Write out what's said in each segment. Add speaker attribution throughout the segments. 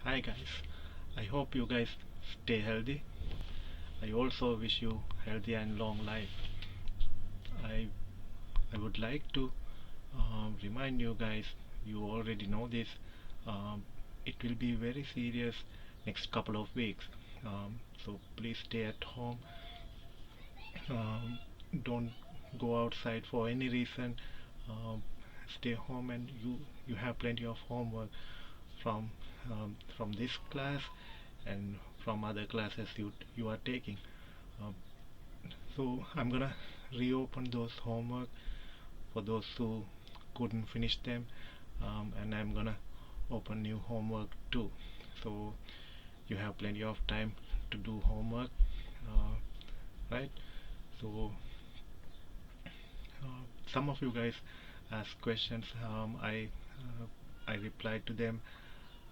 Speaker 1: Hi guys, I hope you guys stay healthy. I also wish you healthy and long life. I I would like to remind you guys, you already know this, um, it will be very serious next couple of weeks. So please stay at home. Um, don't go outside for any reason. Um, Stay home, and you have plenty of homework from from this class and from other classes you are taking. Um, so I'm gonna reopen those homework for those who couldn't finish them, and I'm gonna open new homework too. So you have plenty of time to do homework, right? So some of you guys ask questions. I replied to them.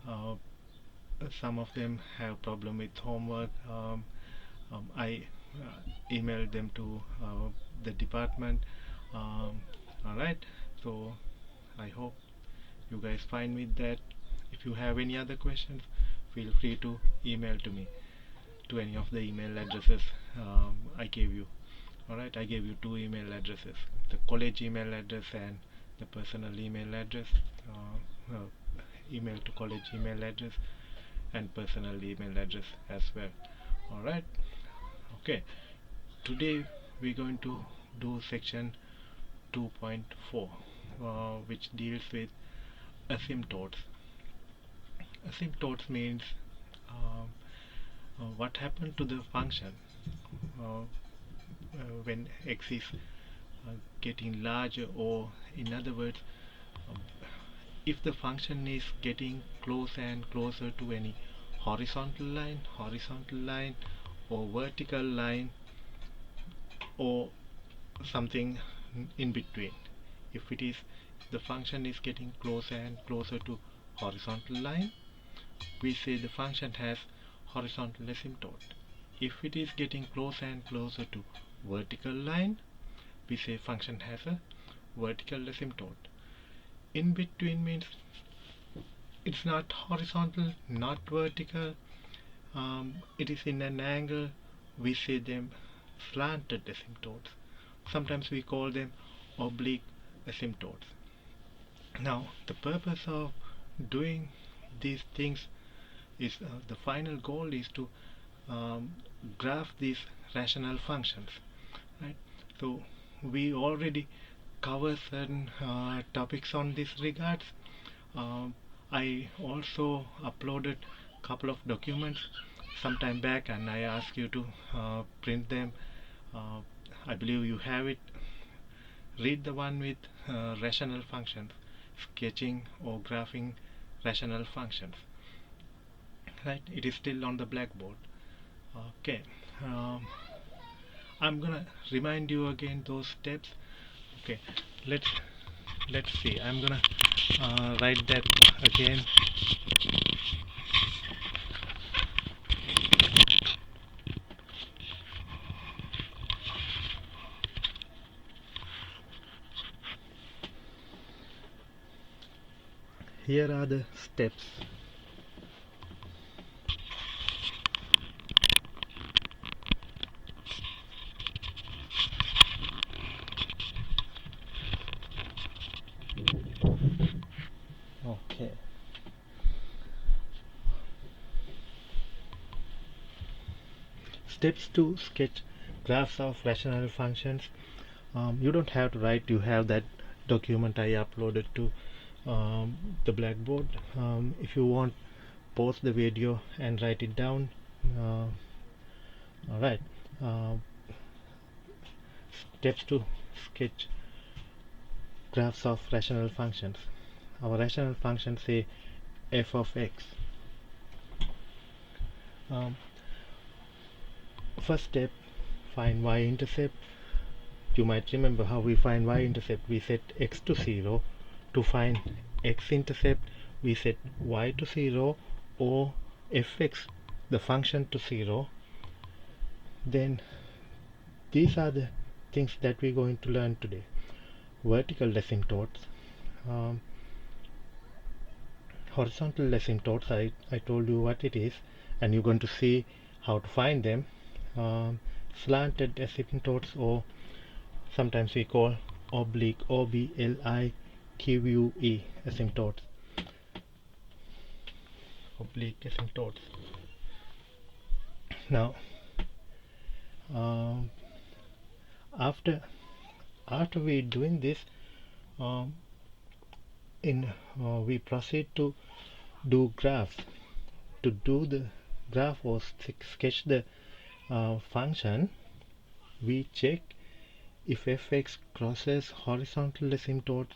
Speaker 1: Uh, some of them have problem with homework. I emailed them to the department. Alright, so I hope you guys fine with that. If you have any other questions, feel free to email to me to any of the email addresses I gave you. Alright, I gave you two email addresses, the college email address and the personal email address. Email to college email address and personal email address as well. Alright, okay, today we're going to do section 2.4, which deals with asymptotes. Asymptotes means what happened to the function when x is getting larger, or in other words, um, if the function is getting closer and closer to any horizontal line or vertical line, or something in between. If the function is getting closer and closer to horizontal line, we say the function has horizontal asymptote. If it is getting closer and closer to vertical line, we say function has a vertical asymptote. In between means it's not horizontal, not vertical, it is in an angle, we say them slanted asymptotes. Sometimes we call them oblique asymptotes. Now the purpose of doing these things is, the final goal is to graph these rational functions, right? So we already cover certain topics on this regards. I also uploaded a couple of documents some time back, and I asked you to print them. uh, I believe you have it. Read the one with rational functions, sketching or graphing rational functions, right? It is still on the blackboard. Okay, um, I'm gonna remind you again those steps. Okay, let's see. I'm gonna write that again. Here are the steps. Okay. Steps to sketch graphs of rational functions. You don't have to write. You have that document I uploaded to the blackboard. If you want, pause the video and write it down. Alright. Steps to sketch graphs of rational functions. Our rational functions say f of x. First step, find y-intercept. You might remember how we find y-intercept. We set x to 0. To find x-intercept, we set y to 0 or fx, the function, to 0. Then these are the things that we're going to learn today. Vertical asymptotes, horizontal asymptotes, I told you what it is, and you're going to see how to find them. Slanted asymptotes, or sometimes we call oblique, oblique asymptotes, oblique asymptotes. Now after we doing this, we proceed to do graphs. To do the graph or sketch the function, we check if fx crosses horizontal asymptotes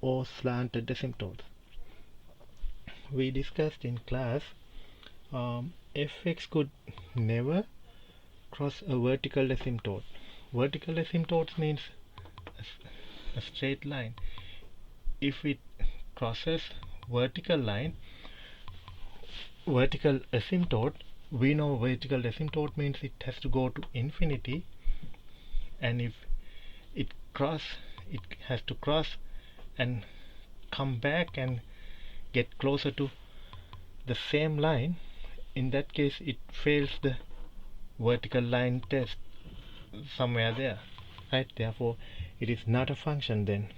Speaker 1: or slanted asymptotes. We discussed in class fx could never cross a vertical asymptote. Vertical asymptotes means a straight line. If it crosses vertical asymptote, we know vertical asymptote means it has to go to infinity, and if it has to cross and come back and get closer to the same line. In that case, it fails the vertical line test somewhere there, right? Therefore it is not a function then.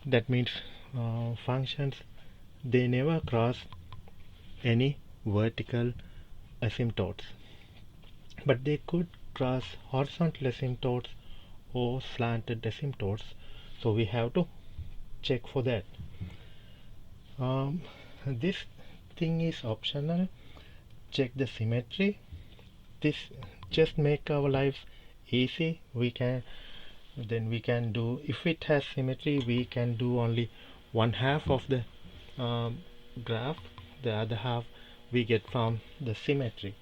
Speaker 1: That means functions, they never cross any vertical asymptotes, but they could cross horizontal asymptotes or slanted asymptotes, so we have to check for that. This thing is optional. Check the symmetry. This just make our lives easy. We can do, if it has symmetry, we can do only one half of the graph, the other half we get from the symmetry.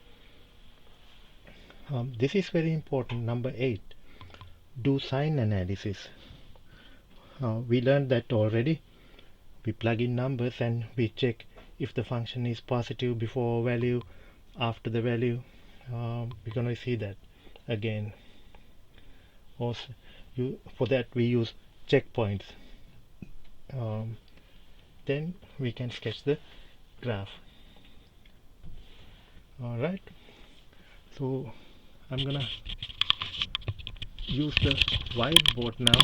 Speaker 1: This is very important. Number 8, do sign analysis. We learned that already. We plug in numbers and we check if the function is positive before value, after the value. We're going to see that again. Also, for that we use checkpoints. Then we can sketch the graph. Alright, so I'm gonna use the whiteboard now.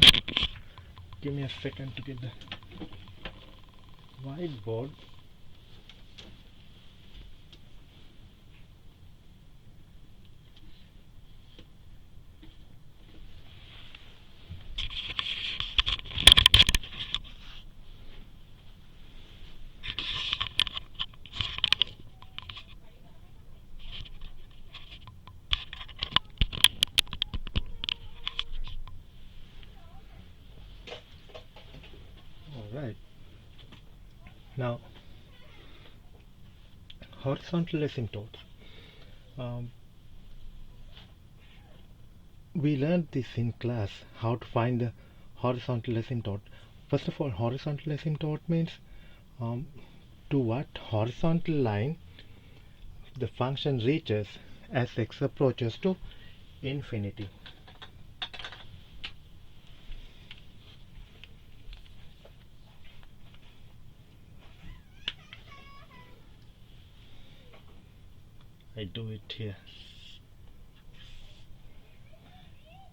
Speaker 1: Give me a second to get the whiteboard. Alright, now horizontal asymptotes. We learned this in class, how to find the horizontal asymptote. First of all, horizontal asymptote means to what horizontal line the function reaches as x approaches to infinity. I do it here.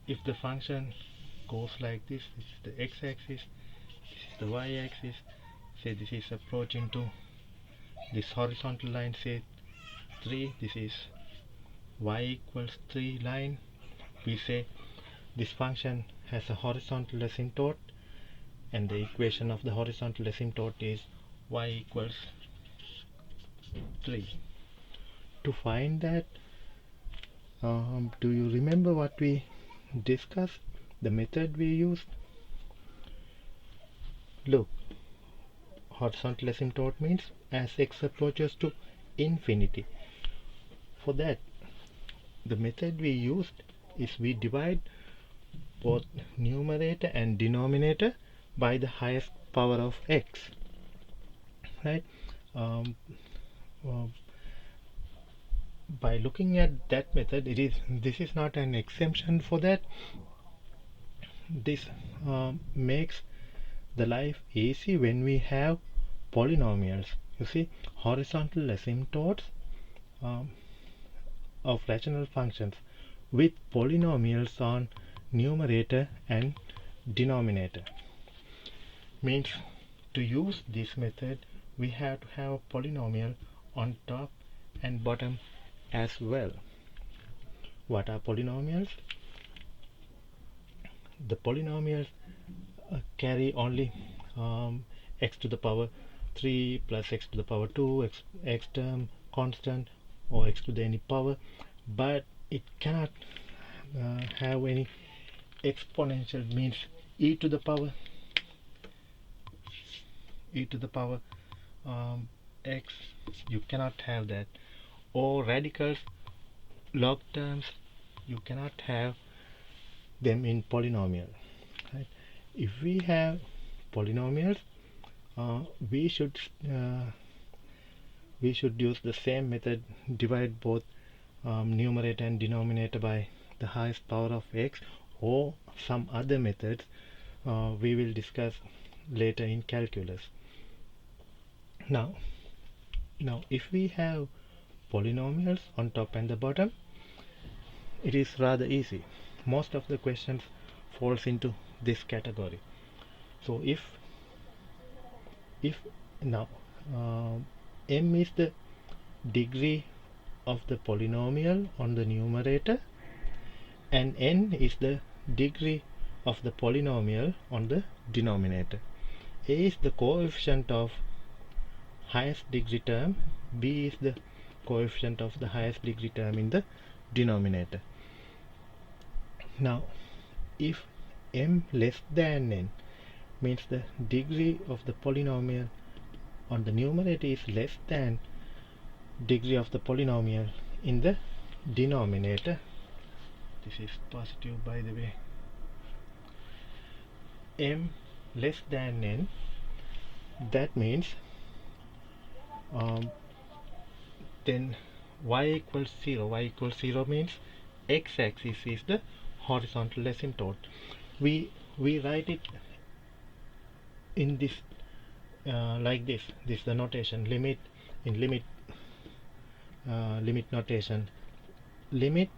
Speaker 1: If the function goes like this, this is the x-axis, this is the y-axis, say this is approaching to this horizontal line, say 3, this is y equals 3 line, we say this function has a horizontal asymptote, and the equation of the horizontal asymptote is y equals 3. To find that, do you remember what we discussed, the method we used? Look, horizontal asymptote means as x approaches to infinity. For that, the method we used is we divide both numerator and denominator by the highest power of x, right? By looking at that method, this is not an exemption for that. This makes the life easy when we have polynomials. You see, horizontal asymptotes of rational functions with polynomials on numerator and denominator. Means to use this method we have to have a polynomial on top and bottom as well. What are polynomials? The polynomials carry only x to the power 3 plus x to the power 2, x term constant, or x to the any power, but it cannot have any exponential, means e to the power x, you cannot have that, or radicals, log terms, you cannot have them in polynomial, right? If we have polynomials, we should use the same method, divide both numerator and denominator by the highest power of x, or some other methods we will discuss later in calculus. Now if we have polynomials on top and the bottom, it is rather easy. Most of the questions falls into this category. So if now m is the degree of the polynomial on the numerator and n is the degree of the polynomial on the denominator. A is the coefficient of highest degree term, b is the coefficient of the highest degree term in the denominator. Now if m less than n, means the degree of the polynomial on the numerator is less than degree of the polynomial in the denominator. This is positive, by the way. M less than n, that means then y equals 0. Y equals 0 means x-axis is the horizontal asymptote. We write it in this like this. This is the notation. Limit in limit notation. Limit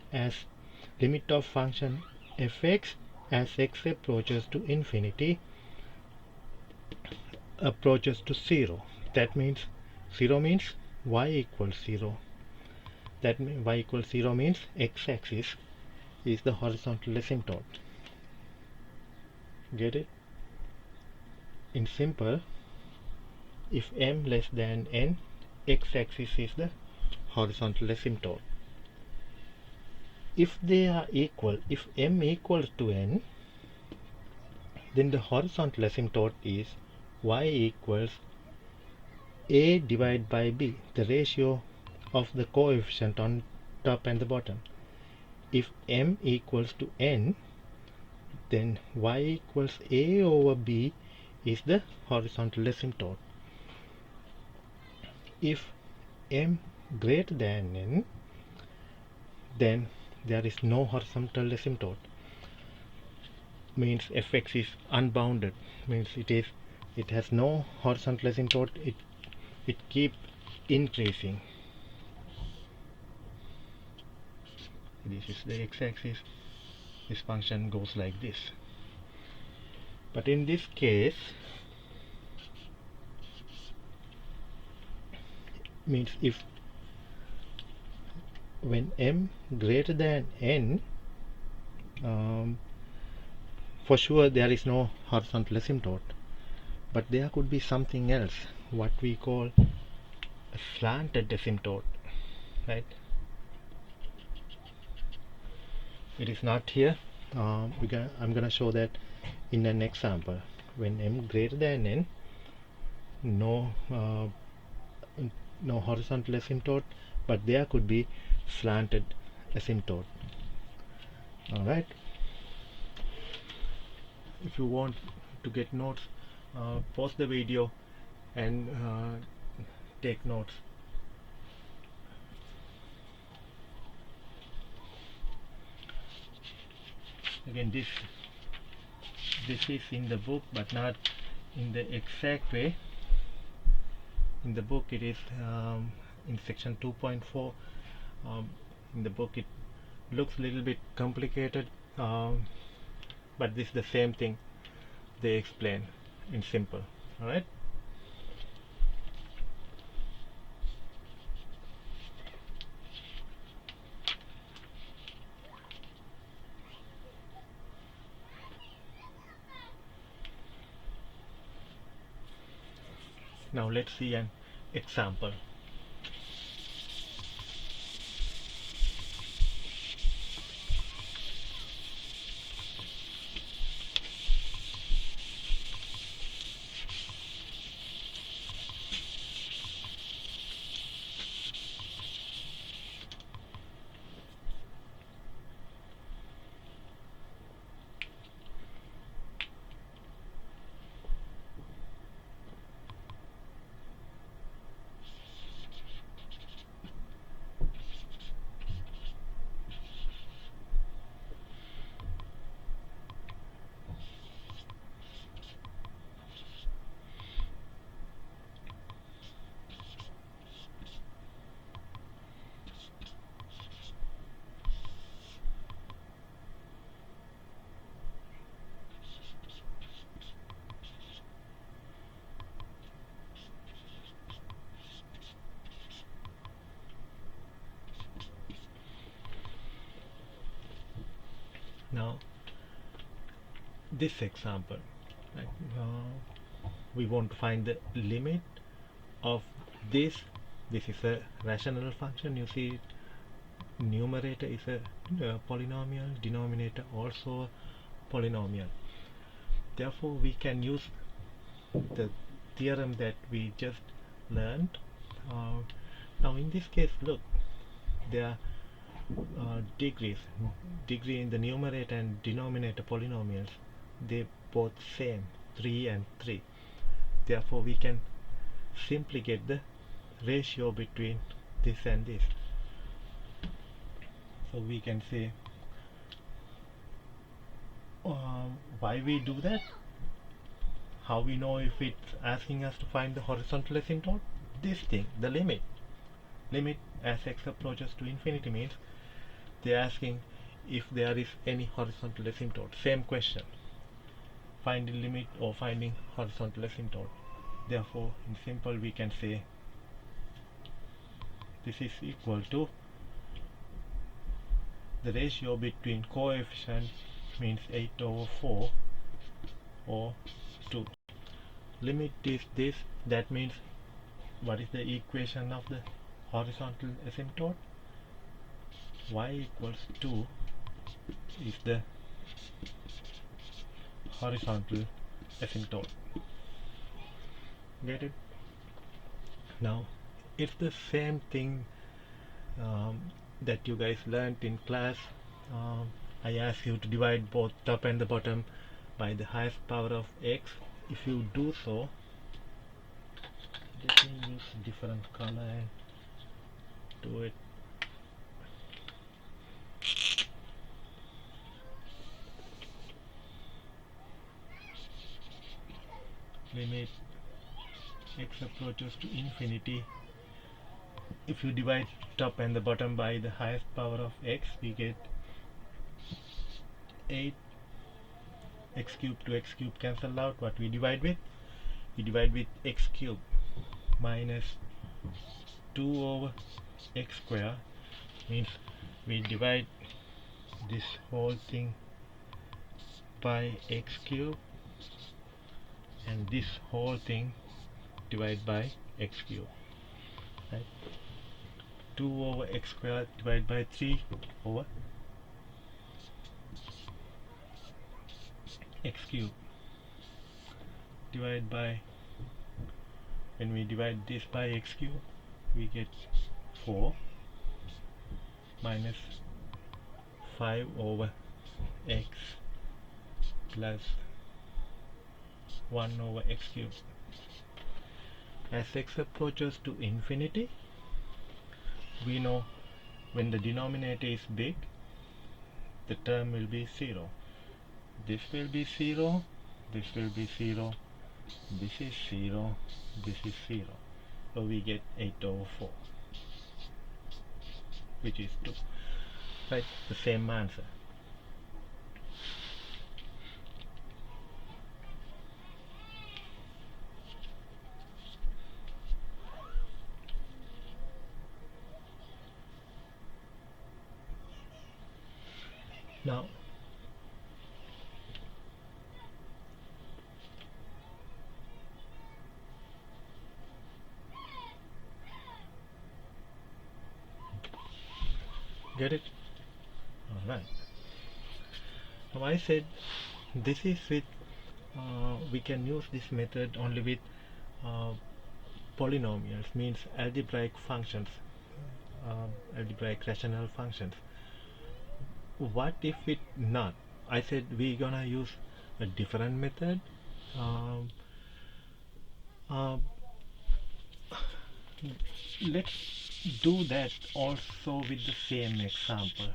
Speaker 1: of function fx as x approaches to infinity approaches to 0. That means 0 means y equals 0. That means y equals 0 means x-axis is the horizontal asymptote. Get it? In simple, if m less than n, x-axis is the horizontal asymptote. If they are equal, if m equals to n, then the horizontal asymptote is y equals a divided by b, the ratio of the coefficient on top and the bottom. If m equals to n, then y equals a over b is the horizontal asymptote. If m greater than n, then there is no horizontal asymptote. Means fx is unbounded. Means it has no horizontal asymptote. It keeps increasing. This is the x-axis. This function goes like this. But in this case, means if when m greater than n, for sure there is no horizontal asymptote, but there could be something else, what we call a slanted asymptote, right? It is not here. I'm gonna show that in an example. When m greater than n, no horizontal asymptote, but there could be slanted asymptote. Alright, if you want to get notes, pause the video and take notes. Again, this is in the book, but not in the exact way. In the book it is in section 2.4. In the book it looks a little bit complicated, but this is the same thing they explain in simple. Alright, now let's see an example. Now this example, right, we want to find the limit of this. This is a rational function. You see, numerator is a polynomial, denominator also a polynomial. Therefore we can use the theorem that we just learned. Now in this case, look, there are degree in the numerator and denominator polynomials, they both same, 3 and 3. Therefore we can simply get the ratio between this and this. So we can say why we do that, how we know if it's asking us to find the horizontal asymptote. This thing, the limit as x approaches to infinity, means they're asking if there is any horizontal asymptote. Same question, finding limit or finding horizontal asymptote. Therefore in simple we can say this is equal to the ratio between coefficients, means 8/4 or 2. Limit is this, that means what is the equation of the horizontal asymptote? Y equals 2 is the horizontal asymptote. Get it? Now it's the same thing that you guys learned in class. I asked you to divide both top and the bottom by the highest power of x. If you do so, let me use a different color and do it. Limit x approaches to infinity. If you divide top and the bottom by the highest power of x, we get 8. X cubed to x cubed cancel out. What we divide with? We divide with x cubed minus 2/x square, means we divide this whole thing by x cubed and this whole thing divided by x cubed, right? 2/x square divided by 3 over x cubed divided by, when we divide this by x cubed, we get 4 minus 5/x plus 1/x cubed. As x approaches to infinity, we know when the denominator is big, the term will be 0. This will be 0, this will be 0, this is 0, this is 0. so we get 8/4, which is 2. Right, the same answer. Now get it? Alright. Now I said this is with we can use this method only with polynomials, means algebraic functions, algebraic rational functions. What if it not? I said we're gonna use a different method. Um, uh, let's do that also with the same example.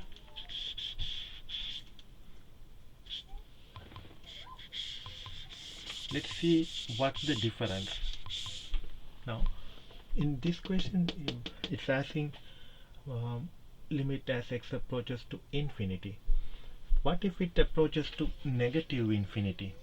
Speaker 1: Let's see what's the difference. Now in this question it's asking limit as x approaches to infinity. What if it approaches to negative infinity?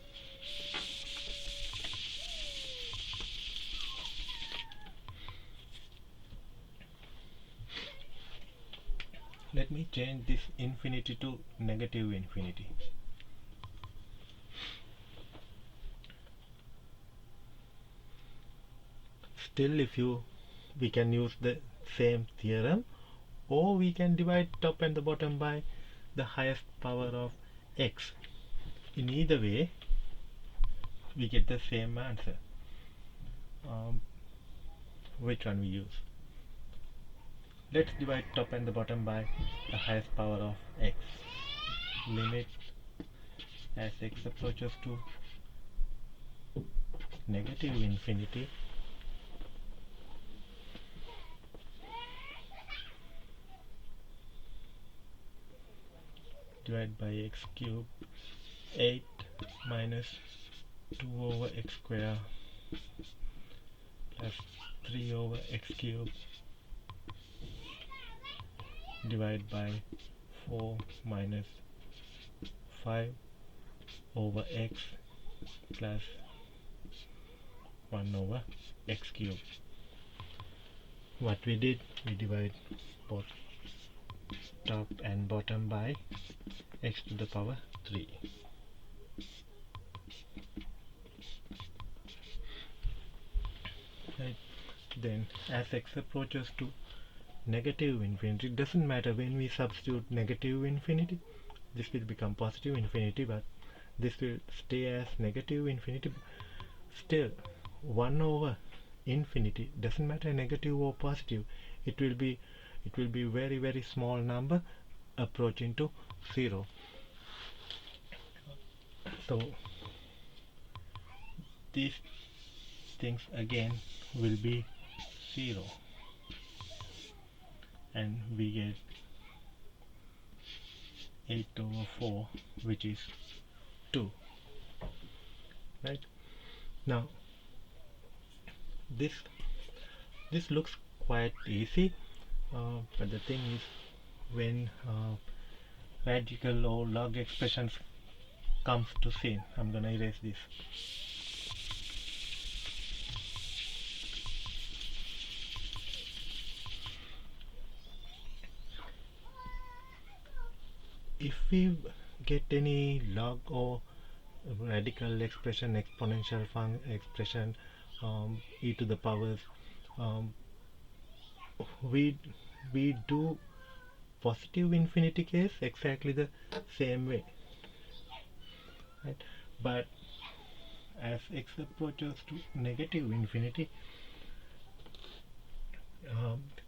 Speaker 1: Let me change this infinity to negative infinity. Still, we can use the same theorem, or we can divide top and the bottom by the highest power of x. In either way we get the same answer. Which one we use? Let's divide top and the bottom by the highest power of x. Limit as x approaches to negative infinity, divided by x cubed, 8 minus 2 over x square plus 3 over x cubed, divided by 4 minus 5 over x plus 1 over x cubed. What we did, we divide both top and bottom by x to the power 3. Right. Then as x approaches to negative infinity, it doesn't matter when we substitute negative infinity, this will become positive infinity, but this will stay as negative infinity. Still 1 over infinity, doesn't matter negative or positive, it will be very very small number approaching to 0. So these things again will be 0, and we get 8/4, which is 2. Right. Now this looks quite easy, but the thing is, when radical or log expressions comes to scene, I'm gonna erase this. If we get any log or radical expression, exponential expression, e to the powers, we do positive infinity case exactly the same way, right? But as x approaches to negative infinity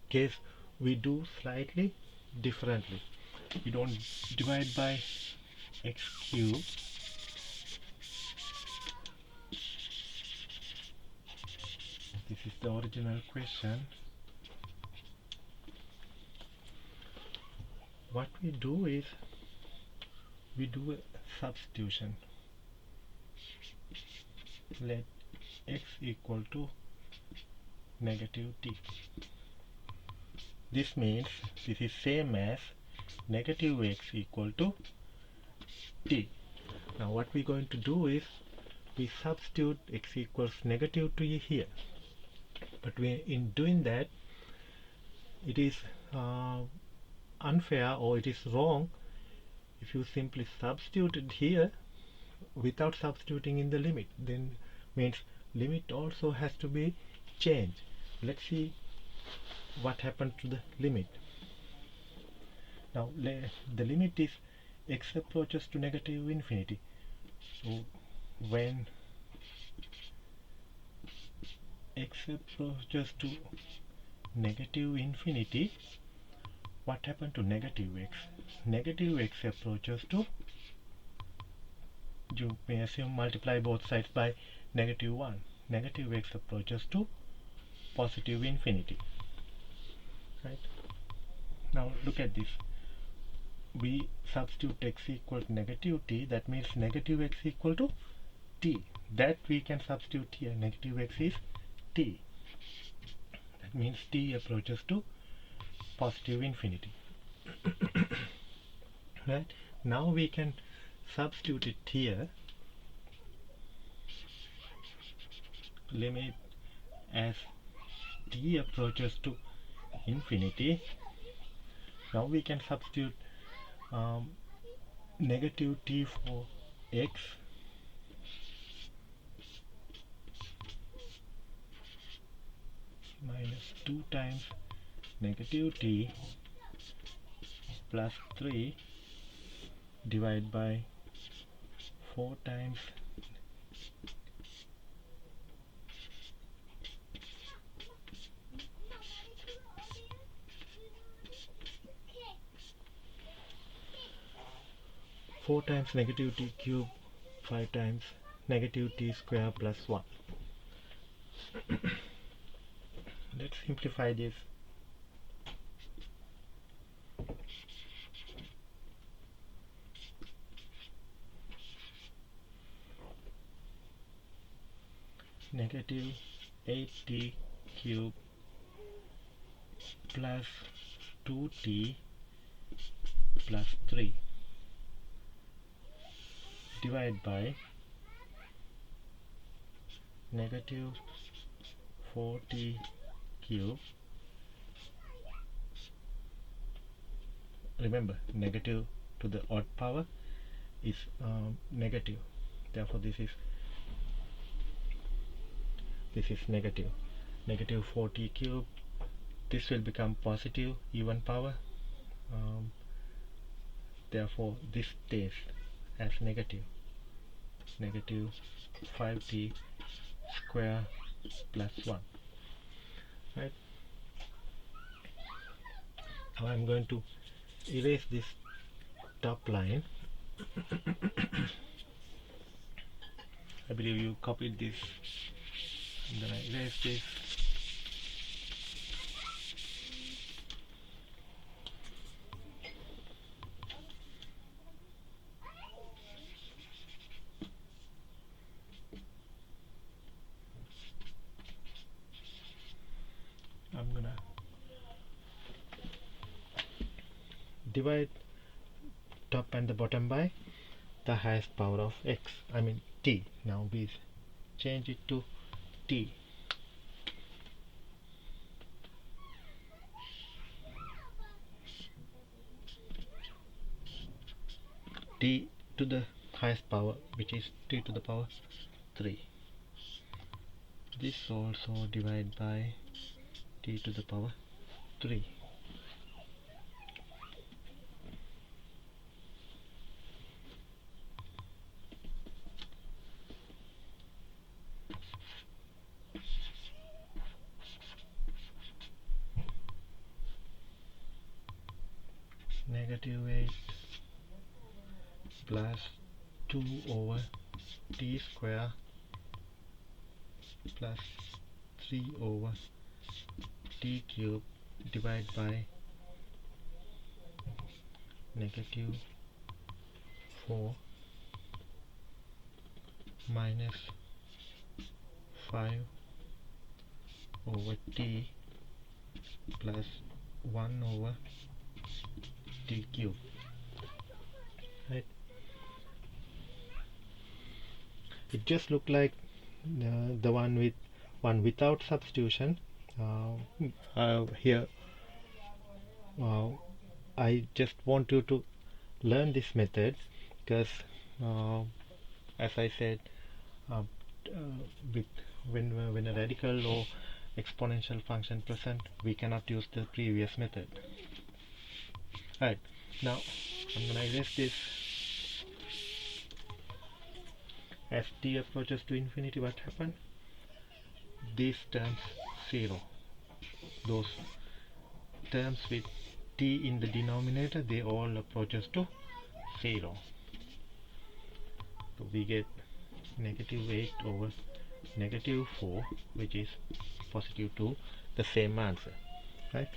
Speaker 1: case, we do slightly differently. We don't divide by x cubed, this is the original question. What we do is we do a substitution. Let x equal to negative t. This means this is same as negative x equal to t. Now what we're going to do is we substitute x equals negative t here, but in doing that it is unfair, or it is wrong if you simply substitute it here without substituting in the limit. Then means limit also has to be changed. Let's see what happened to the limit. Now the limit is x approaches to negative infinity. So when x approaches to negative infinity, what happened to negative x? Negative x approaches to, you may assume, multiply both sides by negative 1. Negative x approaches to positive infinity. Right? Now look at this. We substitute x equal to negative t, that means negative x equal to t. That we can substitute here. Negative x is t. That means t approaches to positive infinity. Right? Now we can substitute it here. Limit as t approaches to infinity. Now we can substitute negative t for x minus 2 times negative t plus 3 divided by 4 times negative t cube 5 times negative t square plus 1. Let's simplify this. Negative 8t cube plus 2t plus 3 divided by negative 4t cube. Remember, negative to the odd power is negative, therefore this is negative. Negative 4t cube, this will become positive even power, therefore this stays as negative. Negative 5t square plus 1. Right? Now I'm going to erase this top line. I believe you copied this. I'm gonna erase this. I'm gonna divide top and the bottom by the highest power of x, I mean t. Now we change it to t. T to the highest power, which is t to the power 3. This also divided by t to the power 3. Negative 8 plus 2 over t square plus 3 over t cube divided by negative 4 minus 5 over t plus 1 over t cube, right? It just looked like the one without substitution. Here I just want you to learn this method because as I said, uh, with when a radical or exponential function present, we cannot use the previous method. Right, now I'm gonna erase this. As t approaches to infinity, what happened? These terms 0. Those terms with t in the denominator, they all approaches to 0. So we get negative 8 over negative 4, which is positive 2, the same answer, right?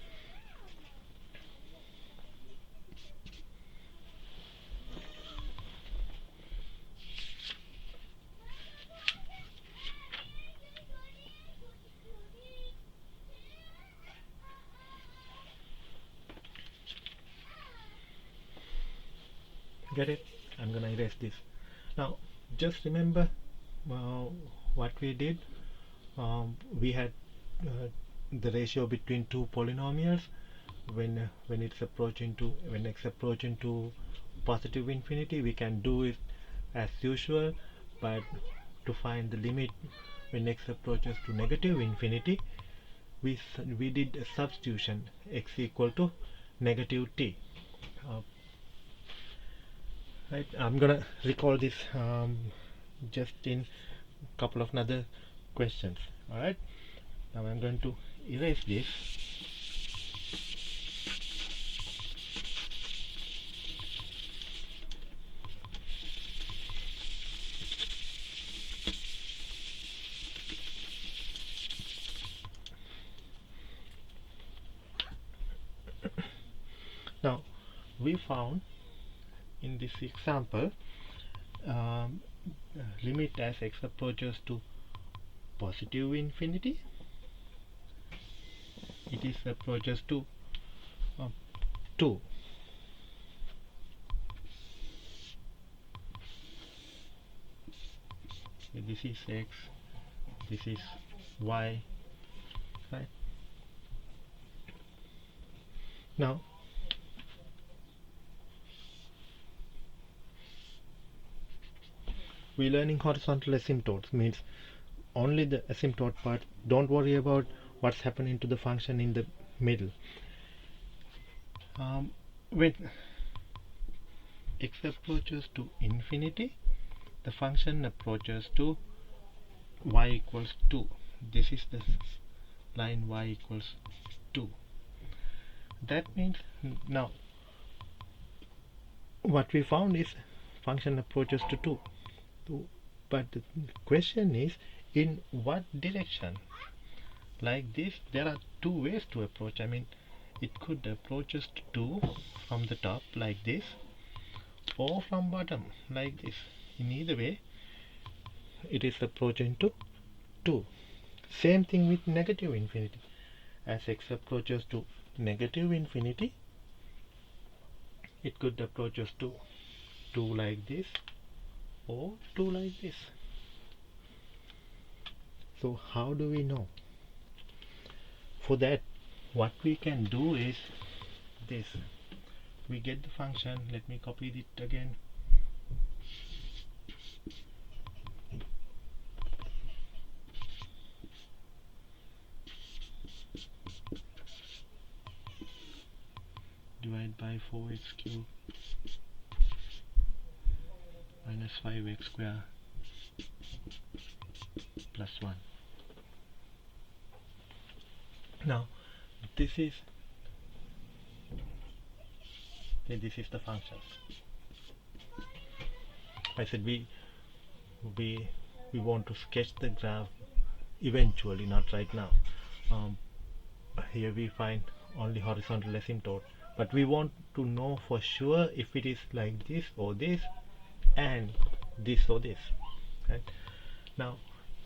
Speaker 1: Get it? I'm gonna erase this. Now just remember what we did. We had the ratio between two polynomials when it's approaching to when x approaching to positive infinity. We can do it as usual, but to find the limit when x approaches to negative infinity, we did a substitution, x equal to negative t. Right, I'm gonna recall this just in a couple of other questions. All right, now I'm going to erase this. Now we found in this example limit as x approaches to positive infinity, it is approaches to 2. So this is x, this is y, right? Now we're learning horizontal asymptotes, means only the asymptote part. Don't worry about what's happening to the function in the middle. When x approaches to infinity, the function approaches to y equals 2. This is the line y equals 2. That means now what we found is function approaches to 2. But the question is, in what direction? Like this, there are two ways to approach. I mean, it could approach us to 2 from the top like this, or from bottom like this. In either way, it is approaching to 2. Same thing with negative infinity. As x approaches to negative infinity, it could approach us to 2 like this, or 2 like this. So how do we know? For that, what we can do is this. We get the function. Let me copy it again. Divide by 4x cubed minus 5x square plus 1. Now this is the function. I said we want to sketch the graph eventually, not right now. Here we find only horizontal asymptote, but we want to know for sure if it is like this or this, and this or this, right? Now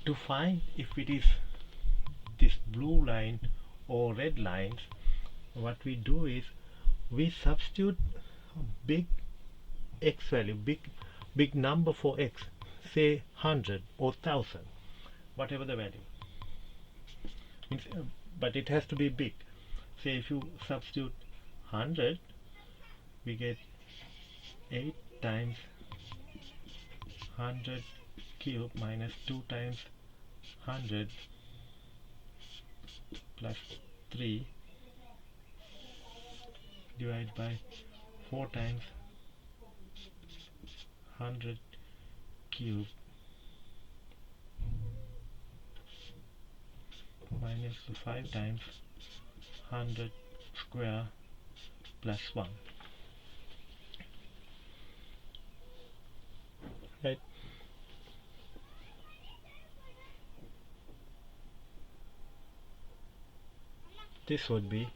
Speaker 1: to find if it is this blue line or red lines, what we do is we substitute a big x value, big number for x, say 100 or 1000, whatever the value means, but it has to be big. Say if you substitute 100, we get 8 times 100 cube minus 2 times 100 plus 3 divided by 4 times 100 cube minus 5 times 100 square plus 1. Right? This would be,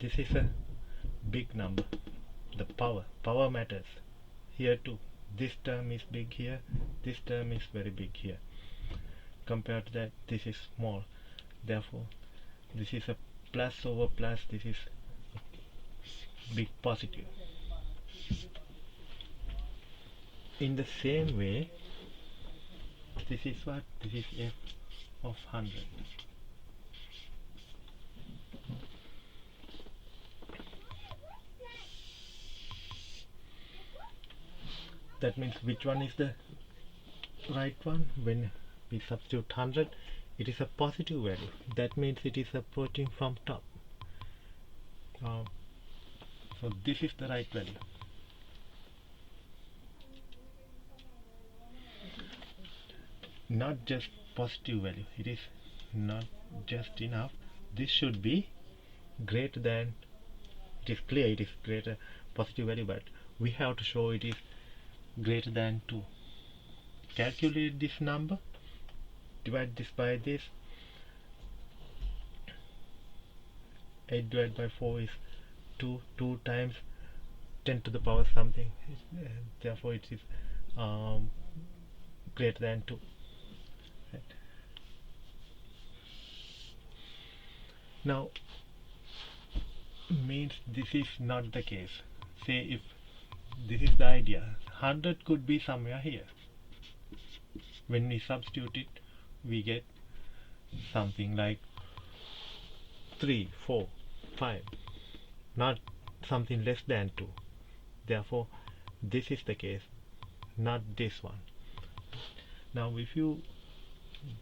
Speaker 1: this is a big number. The power matters here too. This term is big here, this term is very big here. Compared to that, this is small. Therefore, this is a plus over plus, this is a big positive. In the same way, this is what? This is f of 100. That means which one is the right one? When we substitute 100, it is a positive value. That means it is approaching from top. So this is the right value. Not just positive value. It is not just enough. This should be greater than, it is clear it is greater positive value, but we have to show it is greater than 2. Calculate this number, divide this by this. 8 divided by 4 is 2. 2 times 10 to the power something. Therefore it is greater than 2. Right. Now means this is not the case. Say if this is the idea, 100 could be somewhere here. When we substitute it, we get something like 3, 4, 5, not something less than 2. Therefore this is the case, not this one. Now if you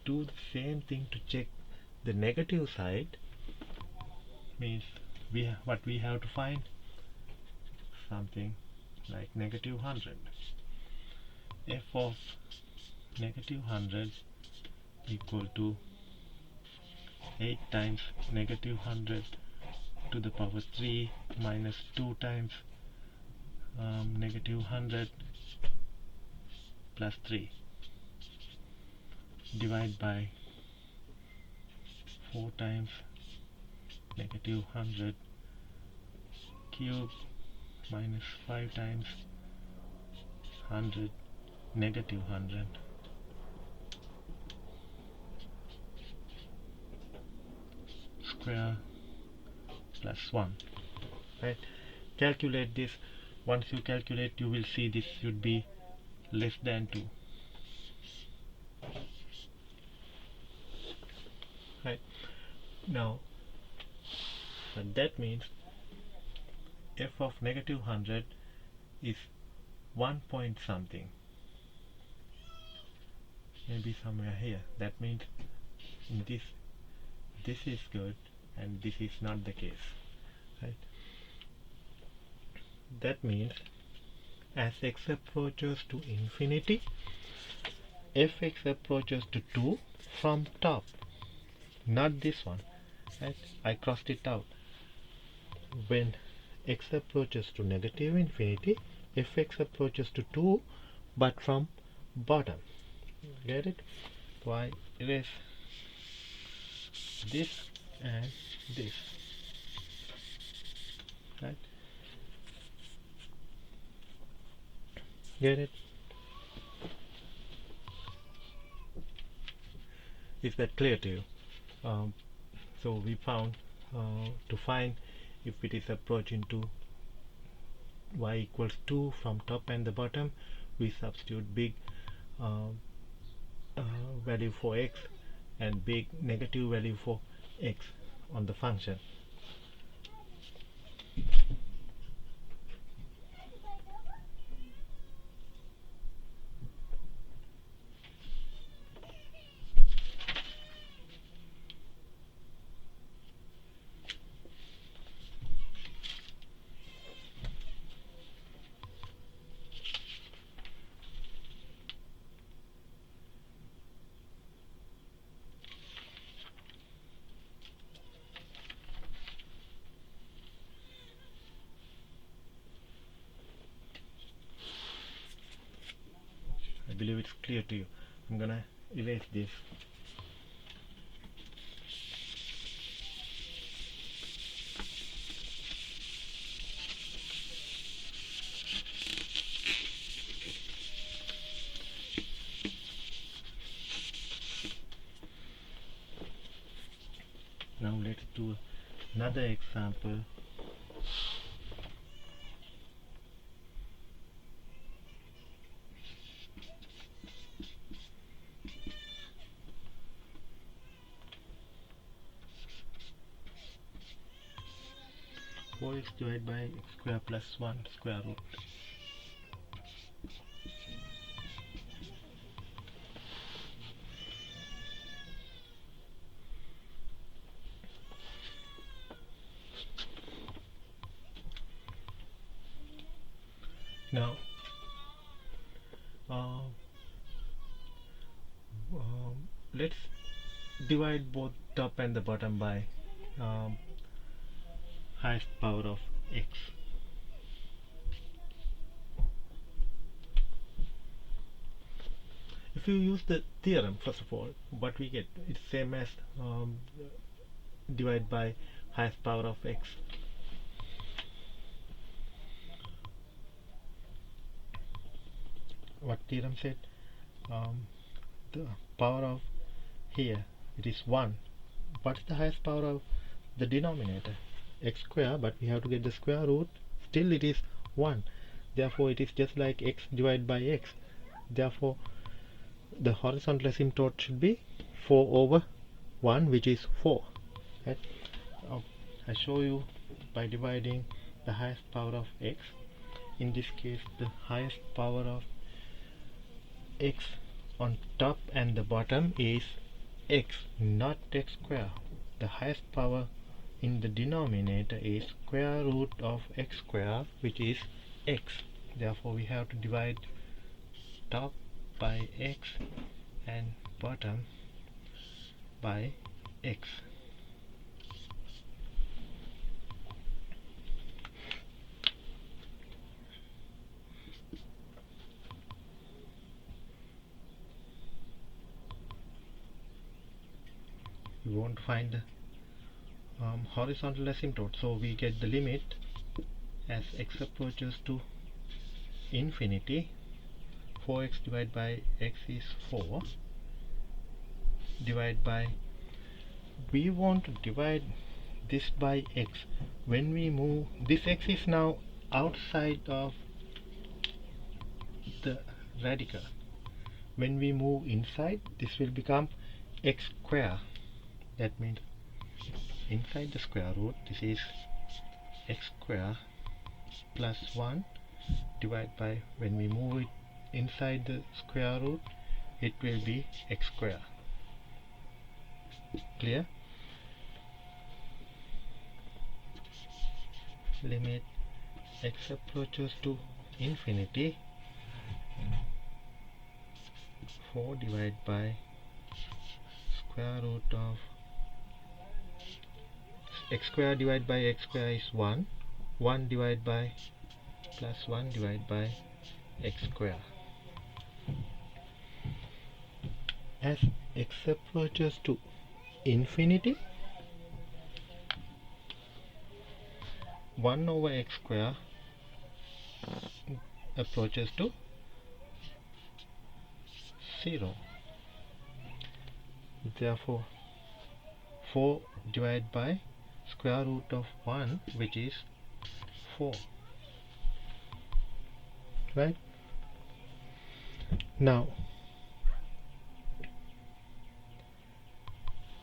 Speaker 1: do the same thing to check the negative side, means what we have to find something like negative 100. F of negative 100 equal to 8 times negative 100 to the power 3 minus 2 times negative 100 plus 3 divide by 4 times negative 100 cube minus 5 times 100 negative 100 square plus 1. Right? Calculate this. Once you calculate, you will see this should be less than 2. Right? Now, that means f of negative 100 is 1 point something, maybe somewhere here. That means in this is good and this is not the case. Right? That means as x approaches to infinity, fx approaches to 2 from top, not this one. Right? I crossed it out. When x approaches to negative infinity, fx approaches to 2 but from bottom. Get it? So I erase this and this. Right? Get it? Is that clear to you? So we found to find if it is approaching to y equals 2 from top and the bottom, we substitute big uh, value for x and big negative value for x on the function. I believe it's clear to you. I'm gonna erase this. Now let's do another example. Four x divided by x square plus 1 square root. Now let's divide both top and the bottom by highest power of x. If you use the theorem, first of all, what we get, it's same as divide by highest power of x. What theorem said? The power of here, it is 1. What's the highest power of the denominator? X square, but we have to get the square root. Still it is 1. Therefore it is just like x divided by x. Therefore the horizontal asymptote should be 4 over 1, which is 4. Right? I show you by dividing the highest power of x. In this case, the highest power of x on top and the bottom is x, not x square. The highest power in the denominator is square root of x square, which is x. Therefore we have to divide top by x and bottom by x. We want to find the horizontal asymptote, so we get the limit as x approaches to infinity. 4x divided by x is 4, divided by, we want to divide this by x. When we move, this x is now outside of the radical. When we move inside, this will become x square. That means inside the square root, this is x square plus 1 divided by, when we move it inside the square root, it will be x square. Clear? Limit x approaches to infinity, 4 divided by square root of x square divided by x square is 1. 1 divided by plus 1 divided by x square. As x approaches to infinity, 1 over x square approaches to 0. Therefore 4 divided by square root of 1, which is 4, right? Now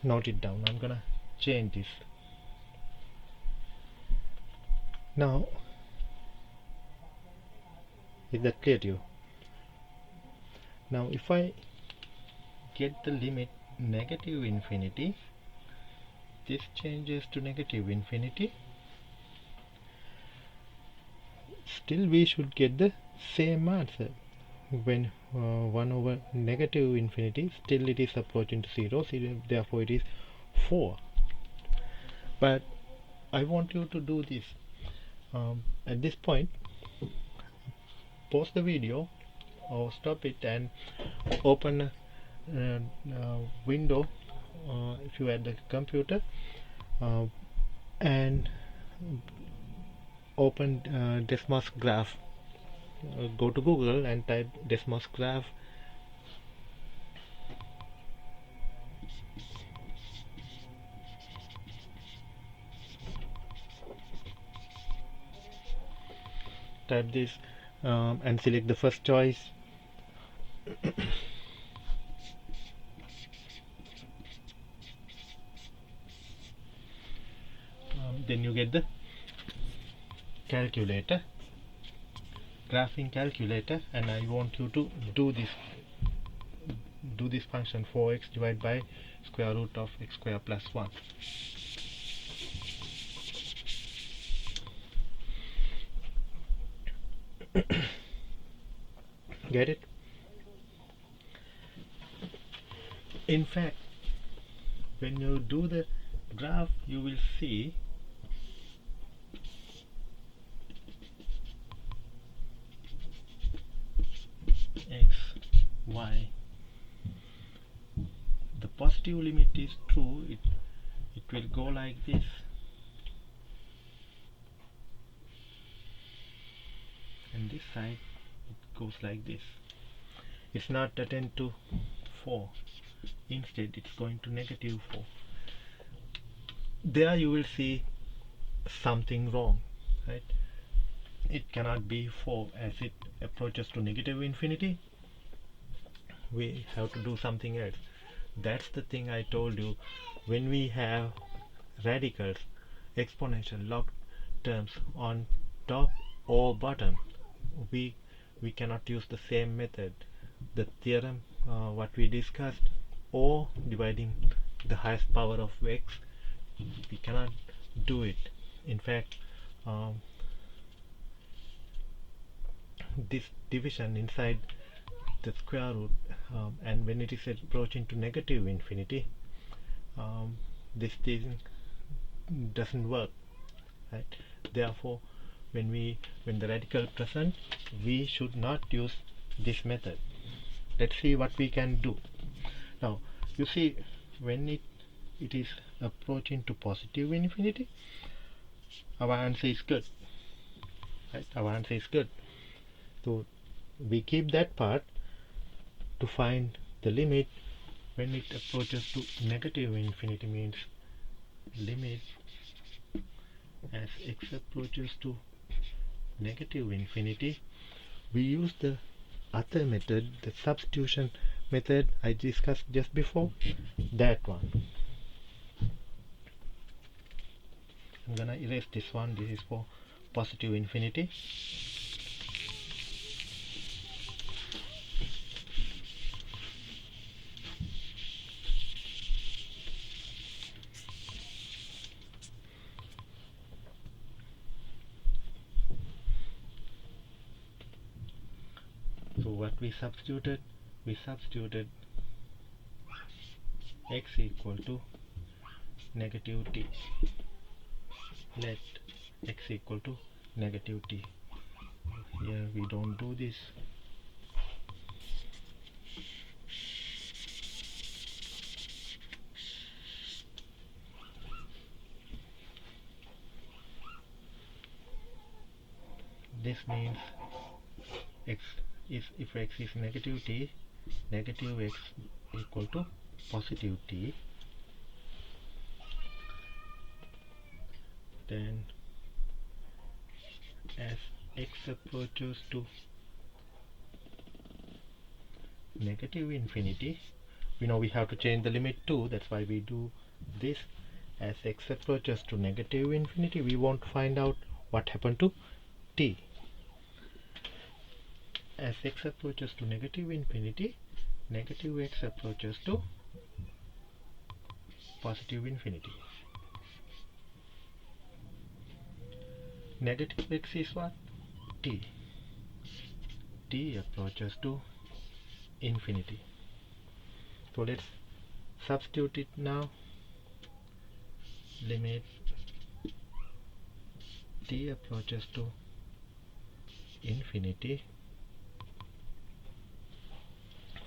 Speaker 1: note it down. I'm gonna change this. Now is that clear to you? Now if I get the limit negative infinity, this changes to negative infinity. Still we should get the same answer. When 1 over negative infinity, still it is approaching to 0, so therefore it is 4. But I want you to do this. At this point, pause the video or stop it and open a window if you are at the computer, and open Desmos graph. Go to Google and type Desmos graph. Type this and select the first choice. Then you get the calculator, graphing calculator, and I want you to do this function 4x divided by square root of x square plus 1. Get it? In fact, when you do the graph, you will see x, y. The positive limit is true. It will go like this. And this side it goes like this. It's not a 10 to 4. Instead it's going to negative 4. There you will see something wrong, right? It cannot be 4 as it approaches to negative infinity. We have to do something else. That's the thing I told you. When we have radicals, exponential, log terms on top or bottom, we cannot use the same method. The theorem what we discussed, or dividing the highest power of x, we cannot do it. In fact, this division inside the square root, and when it is approaching to negative infinity, this thing doesn't work, right? Therefore, when the radical present, we should not use this method. Let's see what we can do. Now you see, when it is approaching to positive infinity, our answer is good, right? Our answer is good. So we keep that part to find the limit when it approaches to negative infinity. Means limit as x approaches to negative infinity. We use the other method, the substitution method I discussed just before, that one. I'm gonna erase this one. This is for positive infinity. So what we substituted x equal to negative t. Let x equal to negative t. Here we don't do this. This means x is, if x is negative t, negative x equal to positive t, then as x approaches to negative infinity, we know we have to change the limit too, that's why we do this. As x approaches to negative infinity, we want to find out what happened to t. As x approaches to negative infinity, negative x approaches to positive infinity. Negative x is what? T. T approaches to infinity. So let's substitute it now. Limit t approaches to infinity.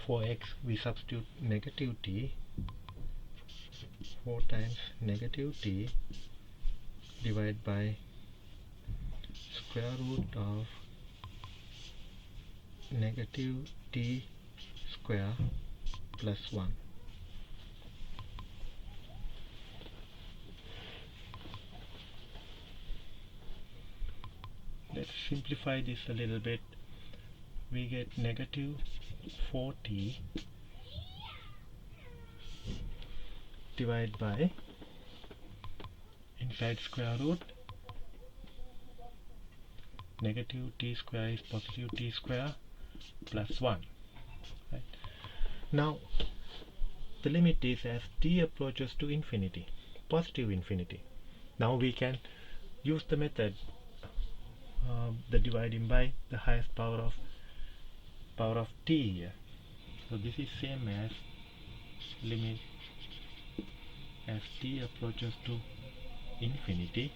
Speaker 1: For x we substitute negative t. 4 times negative t divided by square root of negative t square plus 1. Let's simplify this a little bit. We get negative 4t divided by, inside square root, negative t square is positive t square plus 1. Right? Now the limit is as t approaches to infinity, positive infinity. Now we can use the method, the dividing by the highest power of t here. So this is same as limit as t approaches to infinity.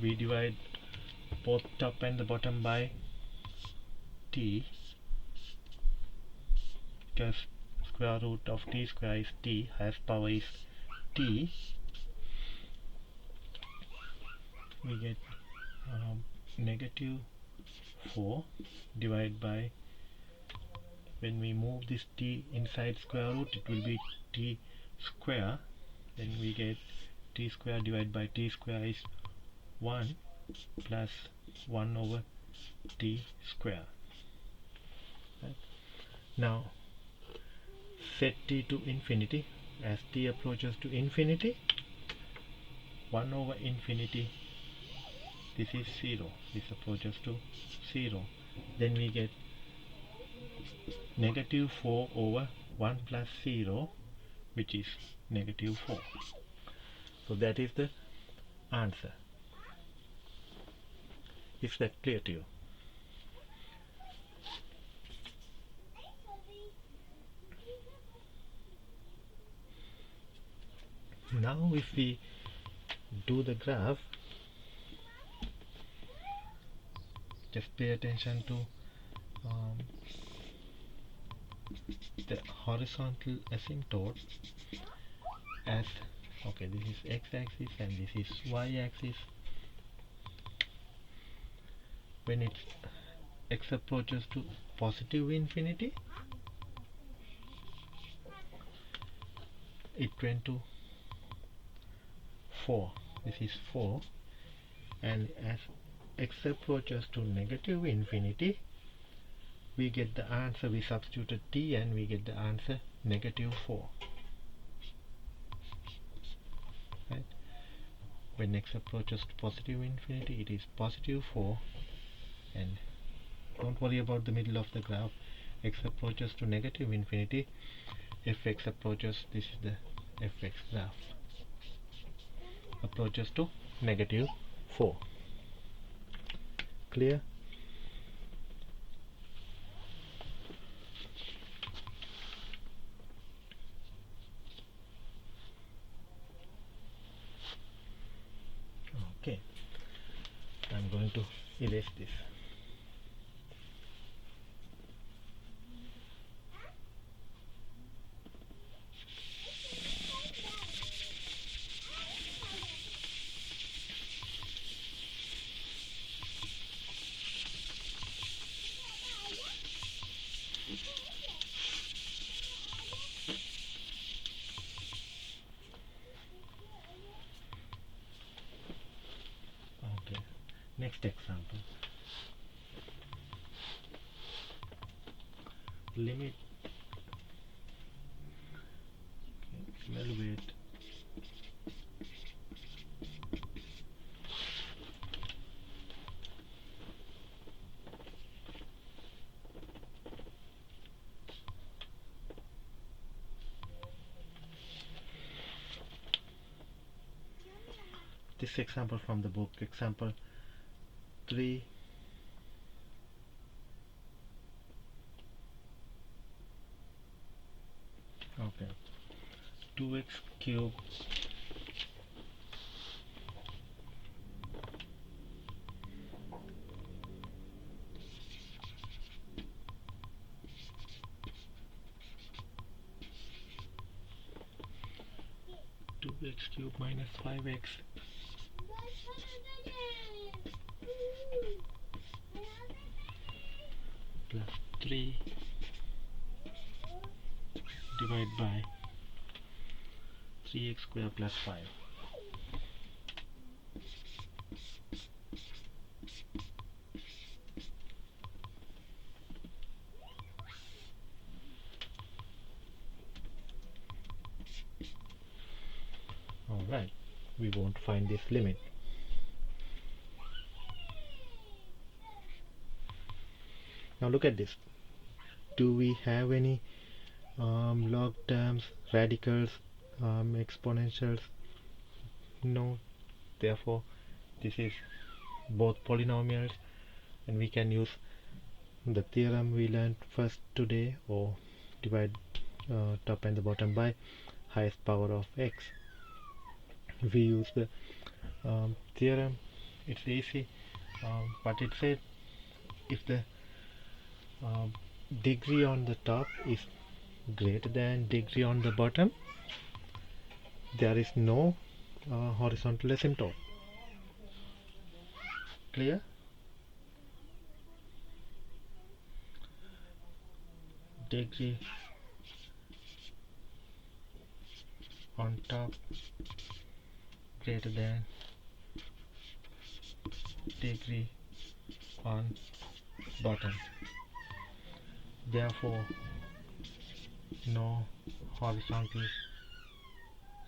Speaker 1: We divide both top and the bottom by t, because square root of t square is t, highest power is t. We get negative 4 divided by, when we move this t inside square root, it will be t square. Then we get t square divided by t square is 1 plus 1 over t square. Right? Now set t to infinity. As t approaches to infinity, 1 over infinity, this is 0, this approaches to 0. Then we get negative 4 over 1 plus 0, which is negative 4. So that is the answer. Is that clear to you? Now if we do the graph, just pay attention to the horizontal asymptote. As okay, this is x-axis and this is y-axis. When it's x approaches to positive infinity, it went to 4. This is 4. And as x approaches to negative infinity, we get the answer, we substituted t and we get the answer negative 4. Right? When x approaches to positive infinity, it is positive 4. And don't worry about the middle of the graph. X approaches to negative infinity, fx approaches, this is the fx graph, approaches to negative 4. Clear? Okay, I'm going to erase this. Next example. Limit evaluate this example from the book. Example 3. Okay. 2x cube minus 5x plus 3 divided by 3x square plus 5. Alright, we won't find this limit. Now look at this. Do we have any log terms, radicals, exponentials? No. Therefore, this is both polynomials, and we can use the theorem we learned first today, or divide top and the bottom by highest power of x. We use the theorem. It's easy, but it said if the degree on the top is greater than degree on the bottom, there is no horizontal asymptote. Clear? Degree on top greater than degree on bottom. Therefore, no horizontal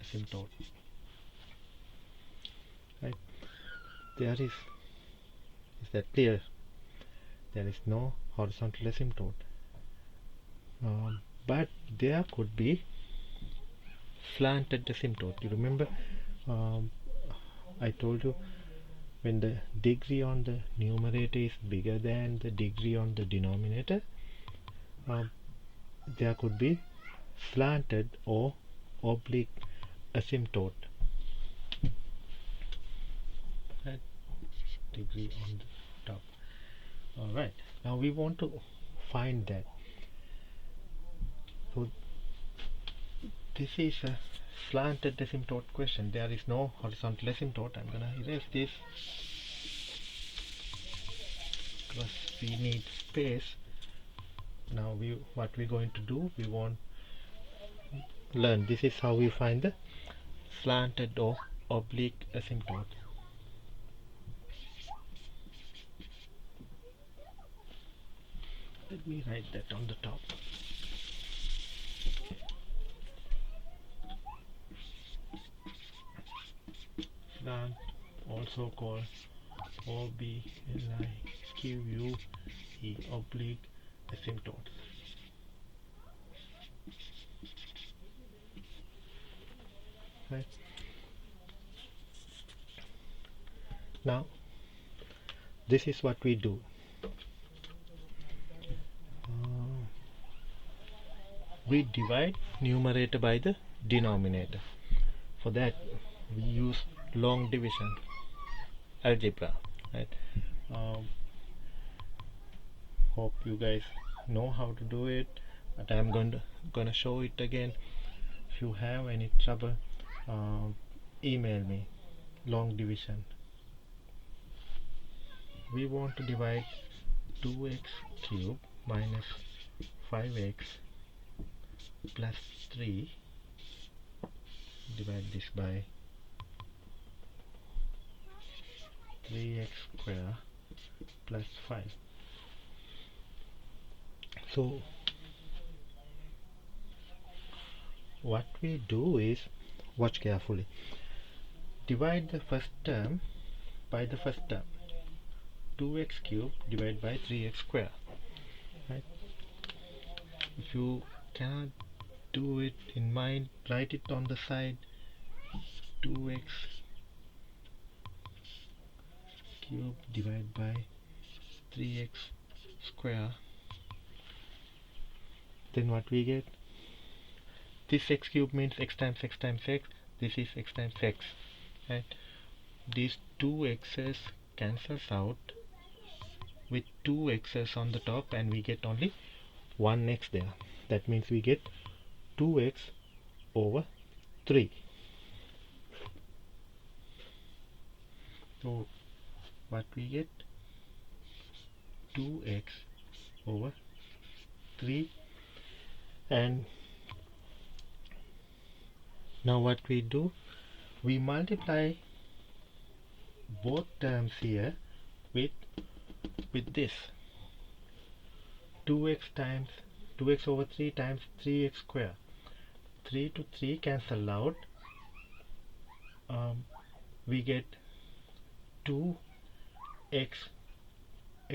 Speaker 1: asymptote. Right? There is that clear? There is no horizontal asymptote. But there could be slanted asymptote. You remember I told you, when the degree on the numerator is bigger than the degree on the denominator, there could be slanted or oblique asymptote. Right? Degree on the top. Alright, now we want to find that. So this is a slanted asymptote question. There is no horizontal asymptote. I'm gonna erase this because we need space. Now what we're going to do, we want learn. This is how we find the slanted or oblique asymptote. Let me write that on the top. Slant, also called oblique oblique asymptotes. Right. Now this is what we do. We divide numerator by the denominator. For that we use long division algebra, right? Hope you guys know how to do it, but I'm gonna show it again. If you have any trouble, email me. Long division. We want to divide 2x cube minus 5x plus 3. Divide this by 3x square plus 5. So what we do is, watch carefully, divide the first term by the first term. 2x cubed divided by 3x square, right? If you cannot do it in mind, write it on the side. 2x cubed divided by 3x square. Then what we get? This x cubed means x times x times x. This is x times x, right? These two x's cancels out with two x's on the top, and we get only one x there. That means we get 2x over 3. So what we get? 2x over 3. And now what we do? We multiply both terms here with this. 2x over 3 times 3x square. 3 to 3 cancel out. We get 2x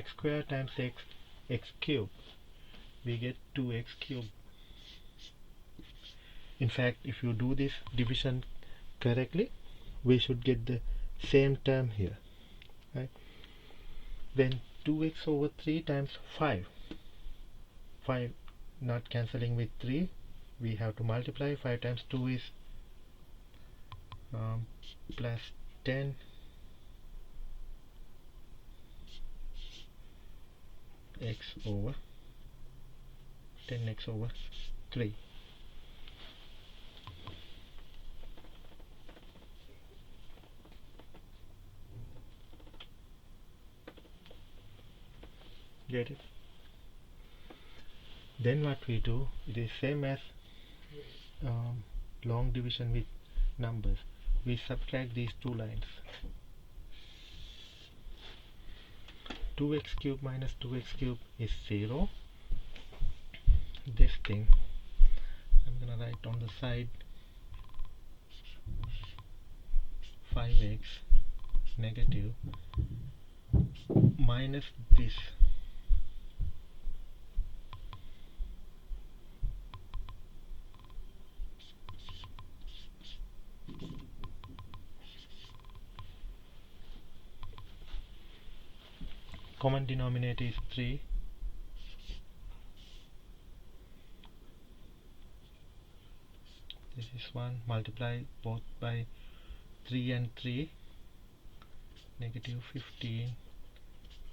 Speaker 1: square times x cube. We get 2x cube. In fact, if you do this division correctly, we should get the same term here, right? Then 2x over 3 times 5. 5 not cancelling with 3, we have to multiply. 5 times 2 is plus 10 x over 10x over 3. Get it? Then what we do, it is same as long division with numbers. We subtract these two lines. 2x cubed minus 2x cubed is 0. This thing I'm gonna write on the side. 5x negative minus this. Common denominator is 3. This is 1. Multiply both by 3 and 3. Negative 15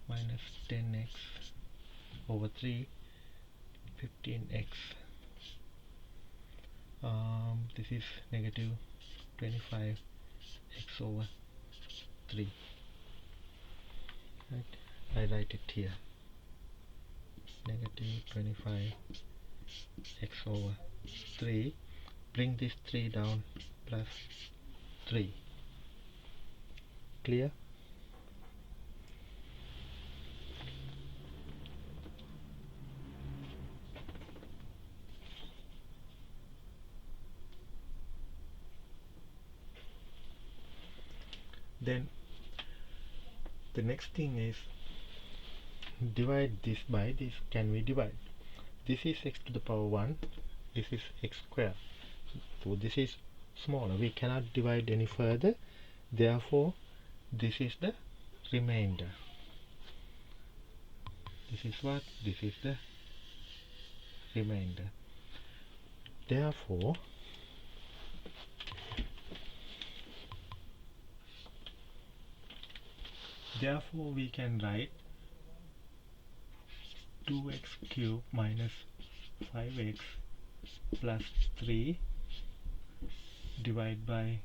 Speaker 1: minus 10x over 3. 15x. This is negative 25x over 3. Right? I write it here. Negative 25x over 3. Bring this 3 down, plus 3. Clear? Then the next thing is divide this by this. Can we divide? This is x to the power 1. This is x square. So this is smaller. We cannot divide any further. Therefore, this is the remainder. This is what? This is the remainder. Therefore, we can write 2x cubed minus 5x plus 3 divided by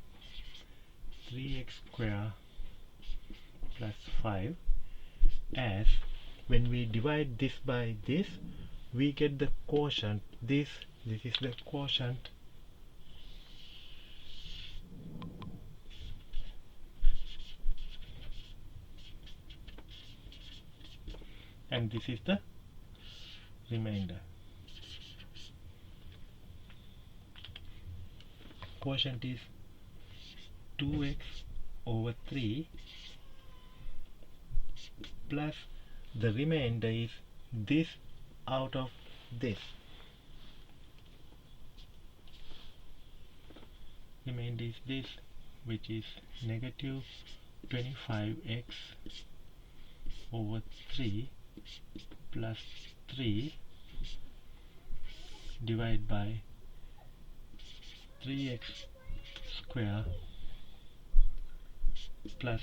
Speaker 1: 3x square plus 5 as, when we divide this by this, we get the quotient. This is the quotient and this is the remainder. Quotient is 2x over 3 plus the remainder is this out of this. Remainder is this, which is negative 25x over 3 plus 3 divided by 3x square plus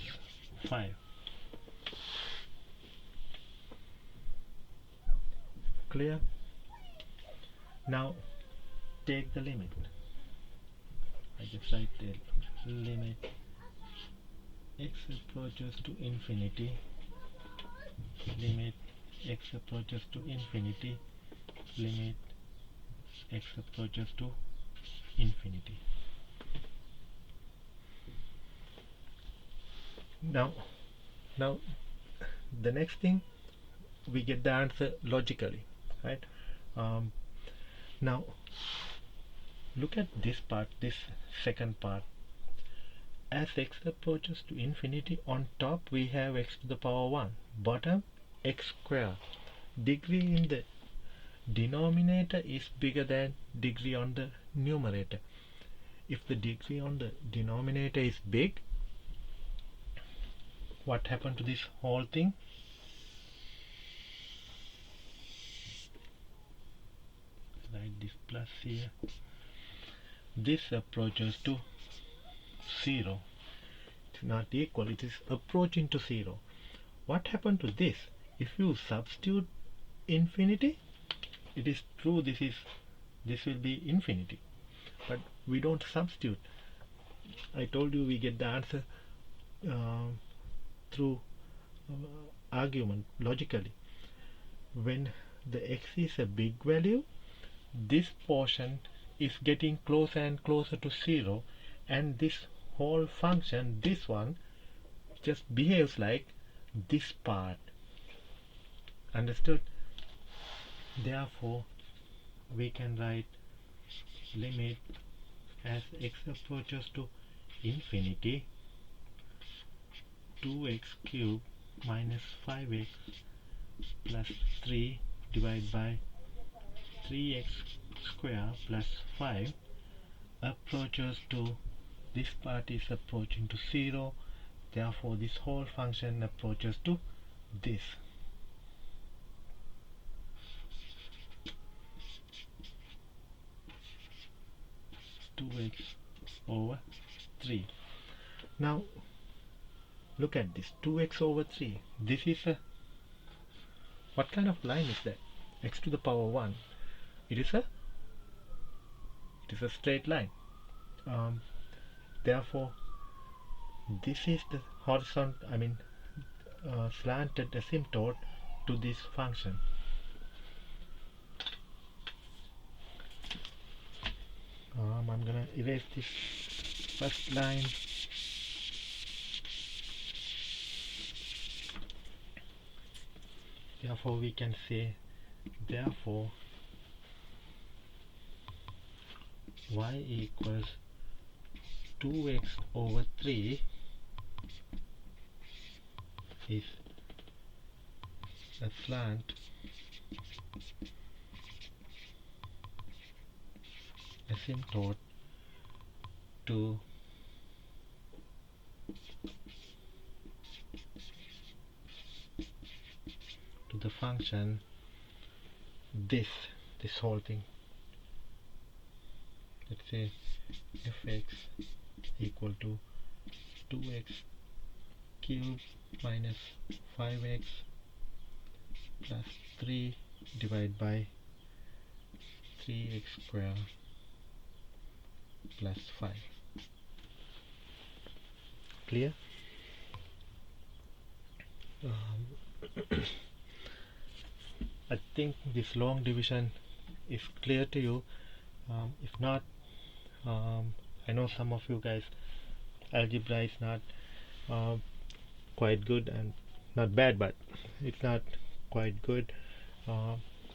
Speaker 1: 5. Clear? Now take the limit. I just write the limit x approaches to infinity, limit x approaches to infinity, limit x approaches to infinity. Now the next thing, we get the answer logically, right? Now look at this part, this second part. As x approaches to infinity, on top we have x to the power 1, bottom x square. Degree in the denominator is bigger than degree on the numerator. If the degree on the denominator is big, what happened to this whole thing? Write this plus here. This approaches to 0. It's not equal, it is approaching to 0. What happened to this? If you substitute infinity, it is true this will be infinity, but we don't substitute. I told you we get the answer through argument, logically. When the x is a big value, this portion is getting closer and closer to 0, and this whole function, this one, just behaves like this part. Understood? Therefore we can write limit as x approaches to infinity, 2x cubed minus 5x plus 3 divided by 3x square plus 5 approaches to, this part is approaching to 0, therefore this whole function approaches to this. (2x over 3). Now look at this, 2x over 3. This is a, what kind of line is that? X to the power 1. It is a straight line. Therefore this is the horizontal, slanted asymptote to this function. I'm gonna erase this first line. Therefore we can say, therefore y equals 2x over 3 is a slant asymptote to the function this whole thing. Let's say fx equal to 2x cubed minus 5x plus 3 divided by 3x square plus 5. Clear? I think this long division is clear to you. If not, I know some of you guys algebra is not quite good, and not bad, but it's not quite good.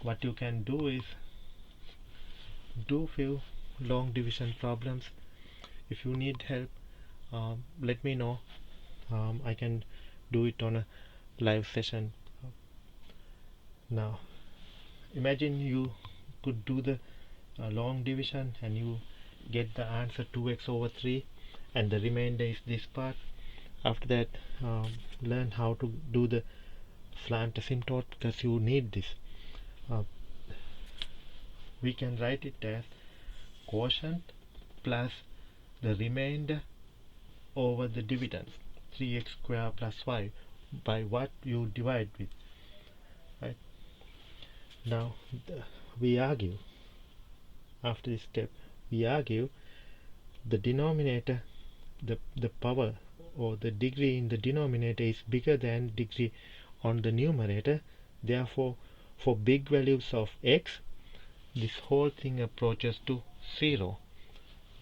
Speaker 1: What you can do is do few long division problems. If you need help, let me know. I can do it on a live session. Now imagine you could do the long division and you get the answer 2x over 3 and the remainder is this part. After that, learn how to do the slant asymptote, because you need this. We can write it as quotient plus the remainder over the dividends, 3x square plus 5, by what you divide with. Right? Now we argue, after this step, we argue the denominator, the power or the degree in the denominator is bigger than degree on the numerator. Therefore, for big values of x, this whole thing approaches to 0.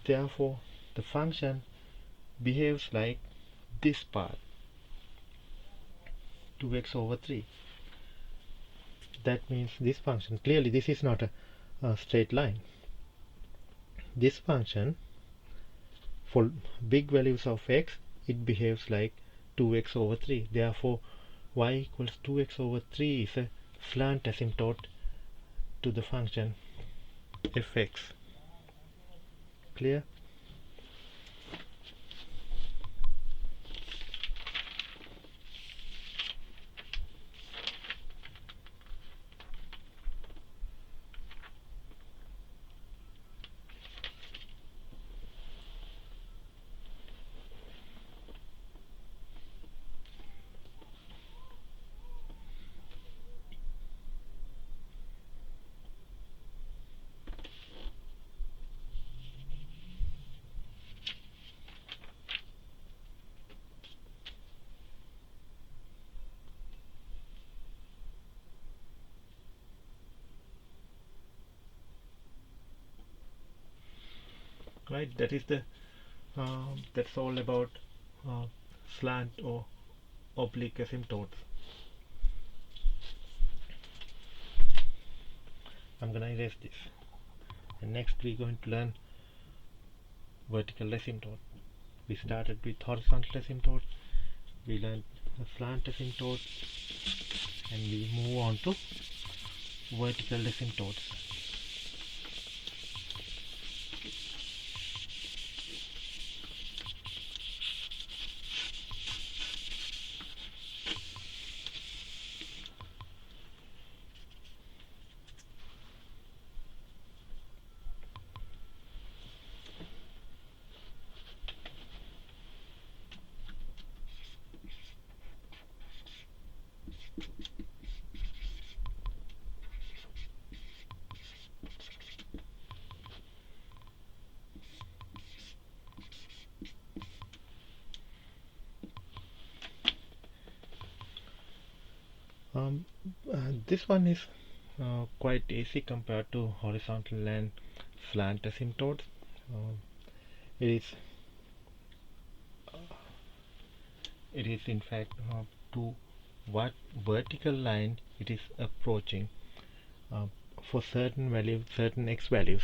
Speaker 1: Therefore, the function behaves like this part, 2x over 3. That means this function, clearly this is not a straight line. This function, for big values of x, it behaves like 2x over 3. Therefore, y equals 2x over 3 is a slant asymptote to the function fx. Clear? Right, that is the that's all about slant or oblique asymptotes. I'm gonna erase this, and next we're going to learn vertical asymptote. We started with horizontal asymptote, we learned a slant asymptote, and we move on to vertical asymptotes. This one is quite easy compared to horizontal and slant asymptotes. It is in fact to what vertical line it is approaching for certain values, certain x values,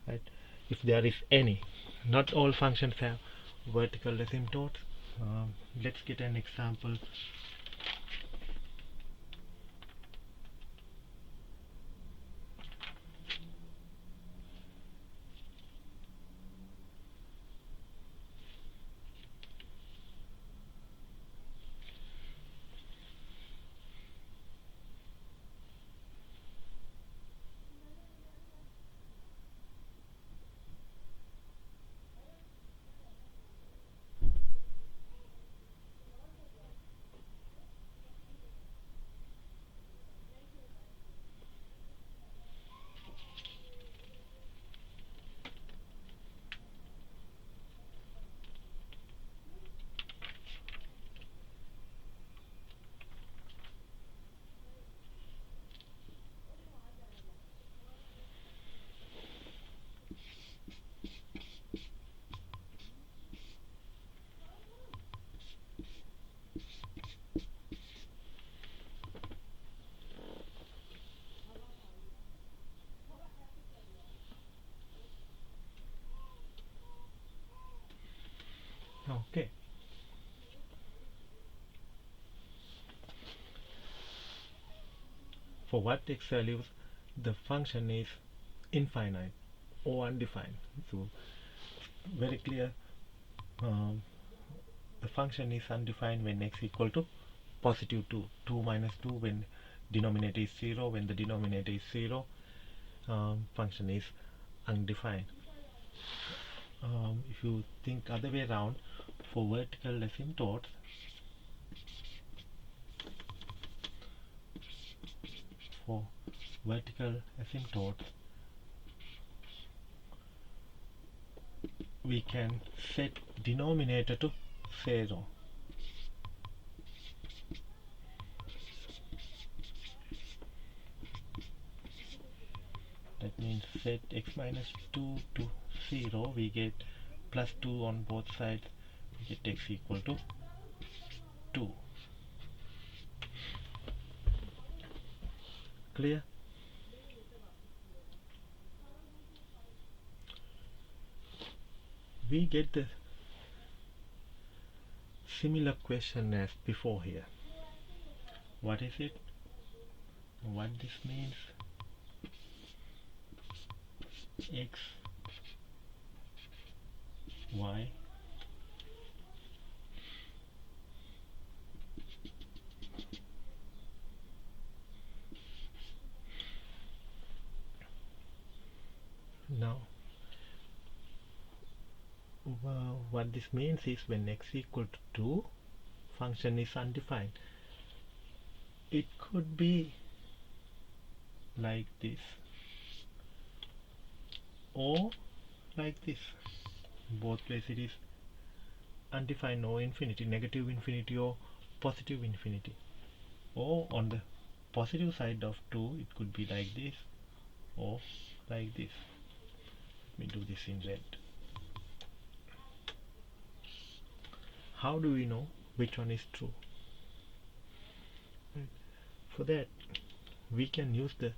Speaker 1: right? If there is any, not all functions have vertical asymptotes. Let's get an example. Okay. For vertex values, the function is infinite or undefined. So very clear, um, the function is undefined when x equal to positive 2. 2 minus 2 when denominator is 0. When the denominator is 0, function is undefined. If you think other way around, for vertical asymptotes, we can set denominator to 0. That means set x minus 2 to 0, we get plus 2 on both sides, we get x equal to 2. Clear? We get the similar question as before here. What is it? What this means? X, y, now what this means is when x equal to 2, function is undefined. It could be like this or like this. Both ways it is undefined or infinity, negative infinity or positive infinity. Or on the positive side of 2, it could be like this or like this. Let me do this in red. How do we know which one is true? For that, we can use the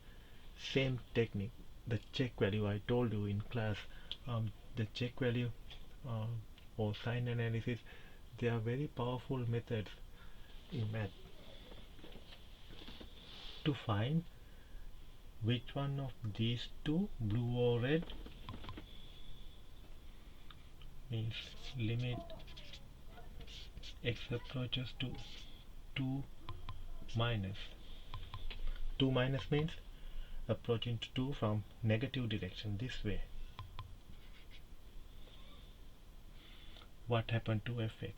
Speaker 1: same technique, the check value I told you in class. The check value or sign analysis, they are very powerful methods in math to find which one of these two, blue or red, means limit x approaches to 2 minus. 2 minus means approaching to 2 from negative direction, this way. What happened to fx?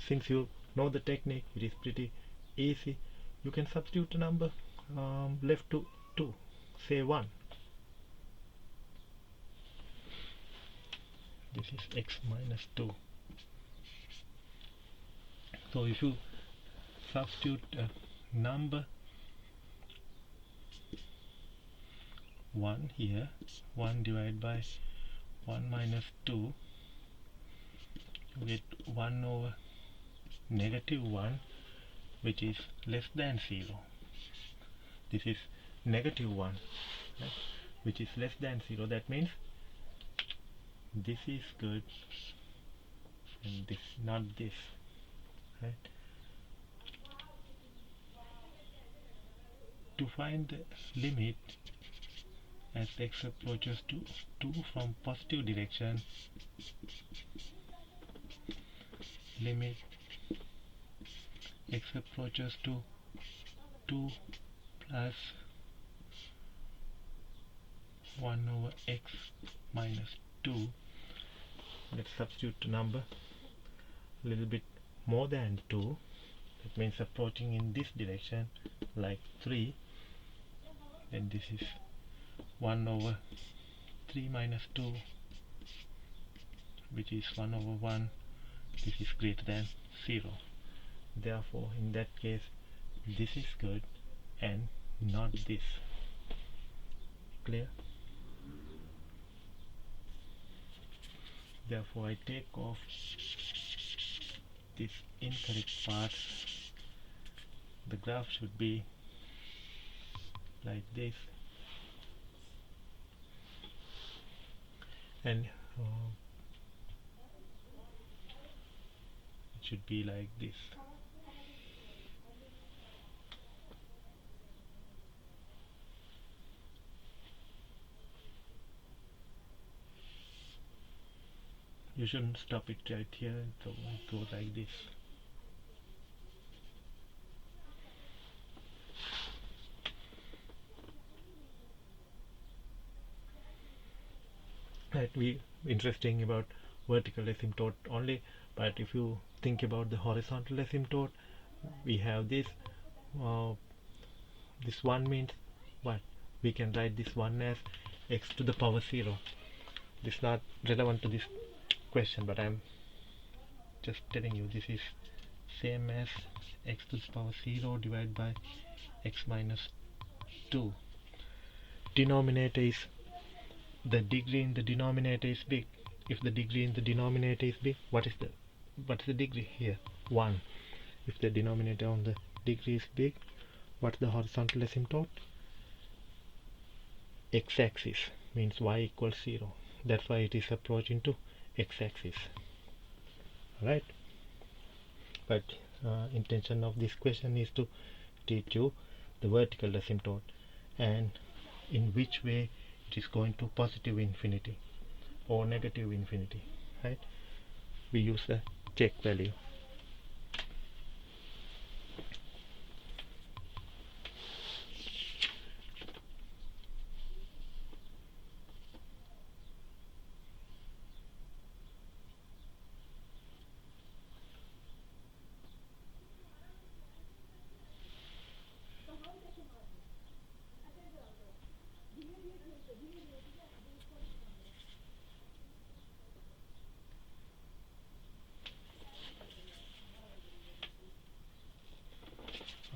Speaker 1: Since you know the technique, it is pretty easy. You can substitute a number left to 2, say 1. This is x minus 2. So if you substitute a number 1 here, 1 divided by 1 minus 2, you get 1 over negative 1, which is less than 0. This is negative 1, right, which is less than 0. That means this is good and this not this, right? To find the limit as x approaches to 2 from positive direction, limit x approaches to 2 plus 1 over x minus 2. Let's substitute the number a little bit more than 2. That means approaching in this direction, like 3. Then this is 1 over 3 minus 2, which is 1 over 1. This is greater than 0. Therefore, in that case, this is good and not this. Clear? Therefore I take off this incorrect part. The graph should be like this, and it should be like this. You shouldn't stop it right here, so it goes like this. That we interesting about vertical asymptote only, but if you think about the horizontal asymptote, we have this. This one means what? We can write this one as x to the power 0. This is not relevant to this question, but I'm just telling you this is same as x to the power 0 divided by x minus 2. Denominator is, the degree in the denominator is big. If the degree in the denominator is big, what's the degree here? 1. If the denominator on the degree is big, what's the horizontal asymptote? X-axis means y equals 0. That's why it is approaching to x-axis. Alright, but intention of this question is to teach you the vertical asymptote and in which way it is going to positive infinity or negative infinity. Right? We use the check value.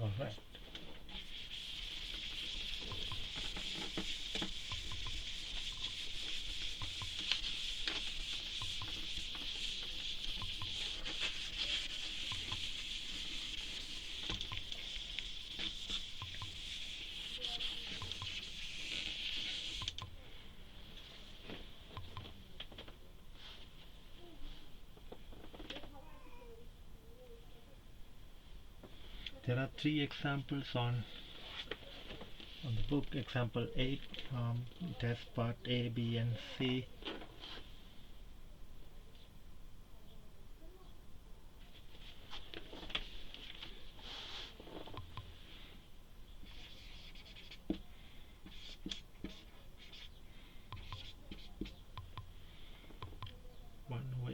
Speaker 1: All right. There are 3 examples on the book. Example 8, it has part A, B and C.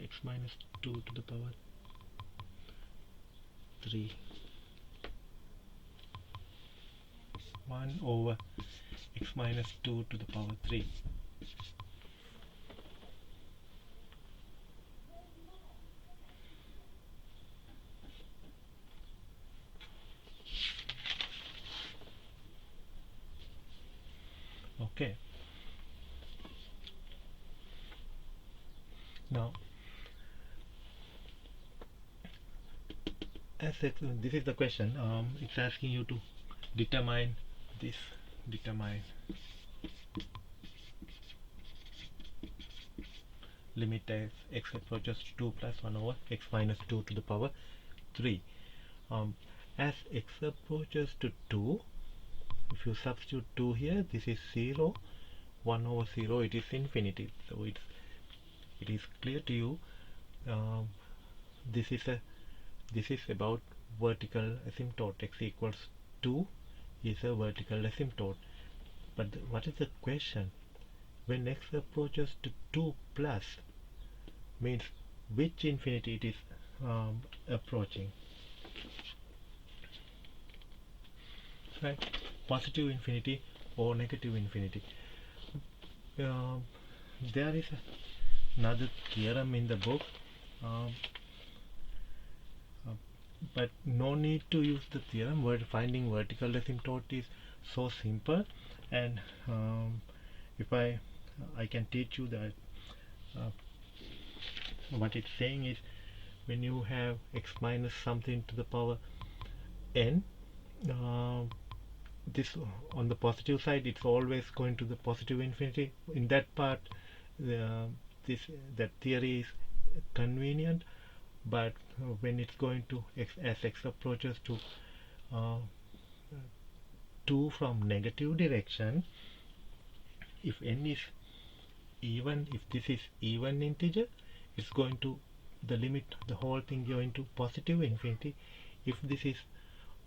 Speaker 1: X minus 2 to the power 3. 1 over x minus 2 to the power 3. Okay. Now, this is the question. It's asking you to determine this. Determine limit as x approaches 2 plus 1 over x minus 2 to the power 3. As x approaches to 2, if you substitute 2 here, this is 0. 1 over 0, it is infinity. So it is clear to you. This is about vertical asymptote. X equals 2 is a vertical asymptote. But what is the question? When x approaches to 2 plus, means which infinity it is approaching? Right? Positive infinity or negative infinity. There is another theorem in the book, but no need to use the theorem. Finding vertical asymptote is so simple, and if I can teach you that what it's saying is, when you have x minus something to the power n, this on the positive side, it's always going to the positive infinity. In that part, uh, that theory is convenient, but when it's going to as x approaches to uh, 2 from negative direction, if n is even, if this is even integer, it's going to the limit, the whole thing going to positive infinity. If this is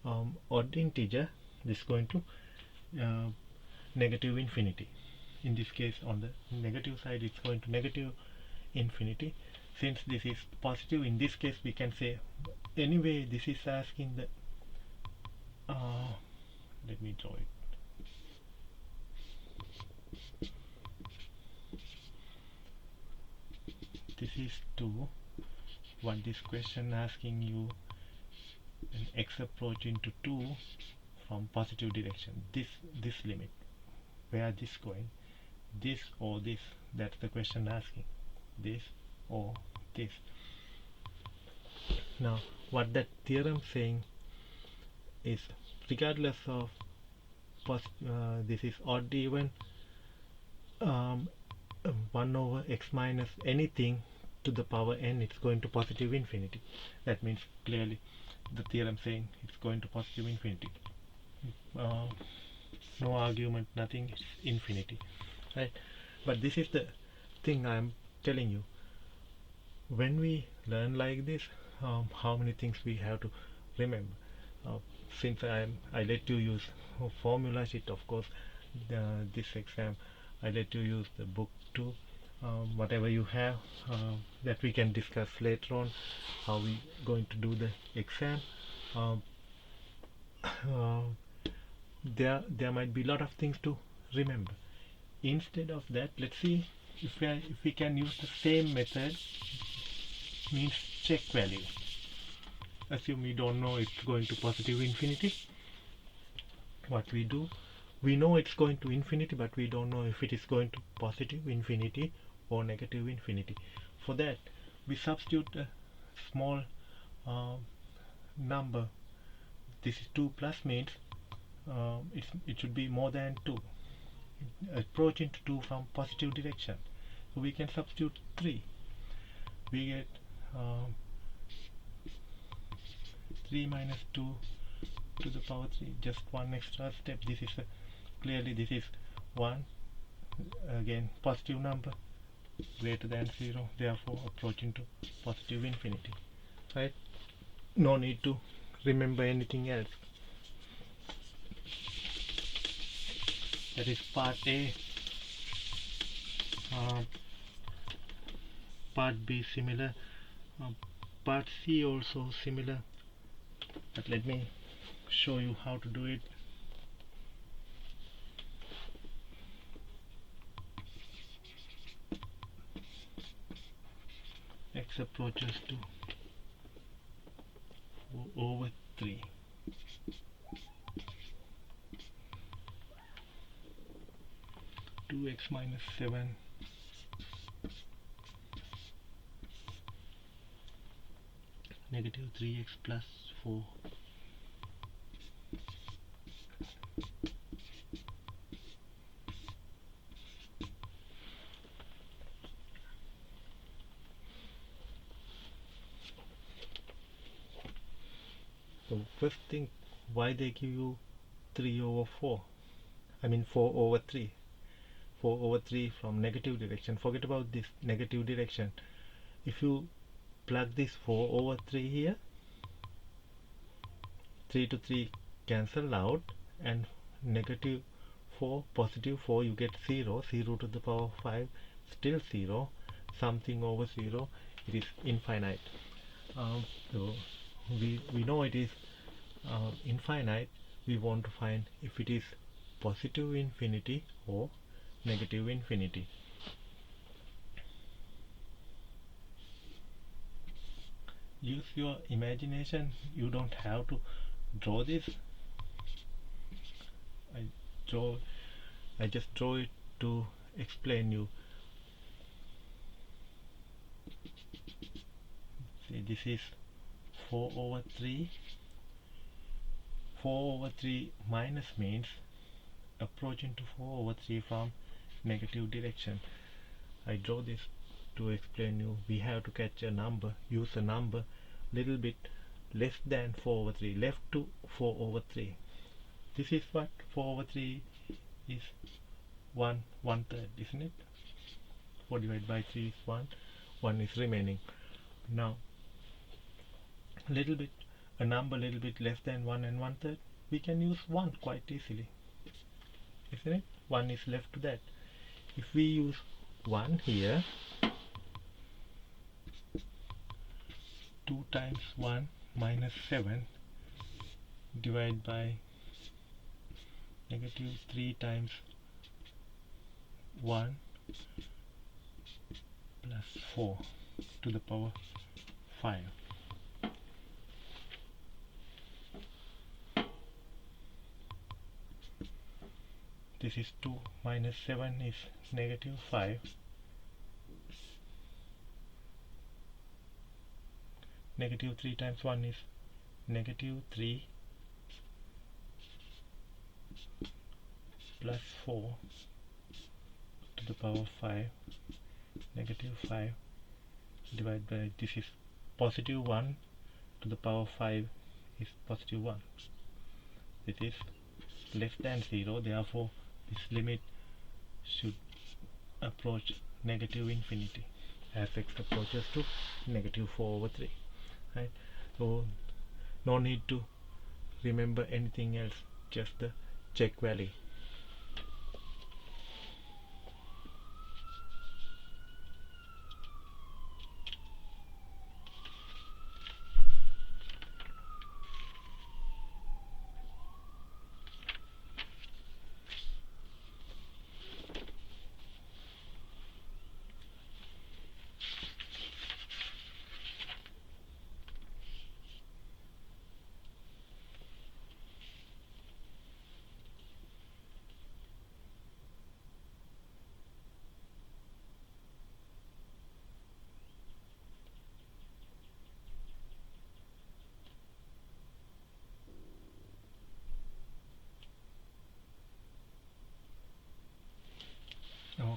Speaker 1: odd integer, this is going to negative infinity. In this case, on the negative side, it's going to negative infinity. Since this is positive, in this case we can say, anyway, this is asking the let me draw it. This is 2. What this question asking you, an x approaching to 2 from positive direction. This limit, where this going? This or this? That's the question asking. This or this. Now, what that theorem saying is, regardless of this is odd even, 1 over x minus anything to the power n, it's going to positive infinity. That means clearly the theorem saying it's going to positive infinity. No argument, nothing, it's infinity, right? But this is the thing I'm telling you. When we learn like this, how many things we have to remember. Since I let you use formula sheet, of course, this exam I let you use the book too. Whatever you have, that we can discuss later on, how we going to do the exam. There might be a lot of things to remember. Instead of that, let's see if we can use the same method, means check value. Assume we don't know it's going to positive infinity. What we do, we know it's going to infinity, but we don't know if it is going to positive infinity or negative infinity. For that, we substitute a small number. This is 2 plus, means it should be more than 2, approaching to 2 from positive direction. So we can substitute 3. We get 3 minus 2 to the power 3, just one extra step. This is clearly this is 1, again positive number, greater than 0, therefore approaching to positive infinity, right? No need to remember anything else. That is part A. Part B similar, part C also similar, but let me show you how to do it. X approaches to over 3. X minus 7 negative 3x plus 4. So first thing, why they give you 3 over 4? I mean 4 over 3. 4 over 3 from negative direction. Forget about this negative direction. If you plug this 4 over 3 here, 3 to 3 cancel out, and negative 4, positive 4, you get 0. 0 to the power 5, still 0. Something over 0, it is infinite. So we know it is infinite. We want to find if it is positive infinity or negative infinity. Use your imagination. You don't have to draw this. I just draw it to explain you. this is 4 over 3. 4 over 3 minus means approaching to 4 over 3 from negative direction. I draw this to explain you. We have to catch a number, use a number little bit less than 4 over 3, left to 4 over 3. This is what 4 over 3 is, 1/3, isn't it? 4 divided by 3 is 1, 1 is remaining. Now a number little bit less than 1 and 1/3, we can use 1 quite easily, isn't it? 1 is left to that. If we use 1 here, 2 times 1 minus 7 divided by negative 3 times 1 plus 4 to the power 5. This is 2 minus 7 is negative 5. Negative 3 times 1 is negative 3 plus 4 to the power 5. Negative 5 divided by, this is positive 1 to the power 5 is positive 1. This is less than 0, therefore this limit should approach negative infinity as x approaches to negative 4 over 3. Right? So no need to remember anything else, just the check value.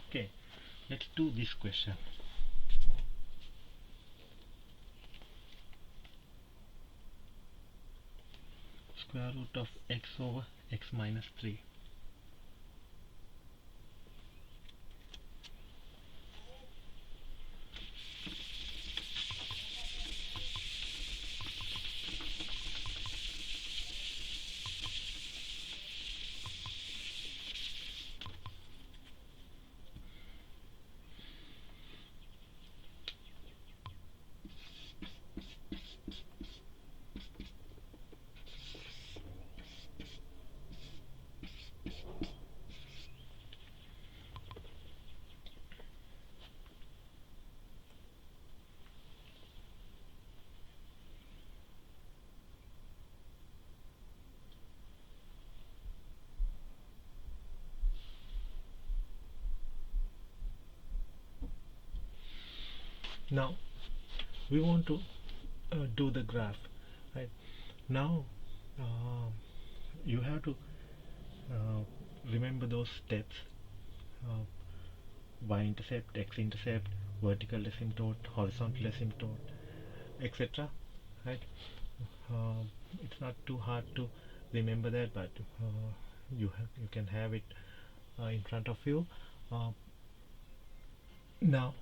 Speaker 1: Okay, let's do this question. Square root of x over x minus 3. Now we want to do the graph, right? Now you have to remember those steps: y-intercept, x-intercept, vertical asymptote, horizontal asymptote, etc. Right? It's not too hard to remember that, but you can have it in front of you. Now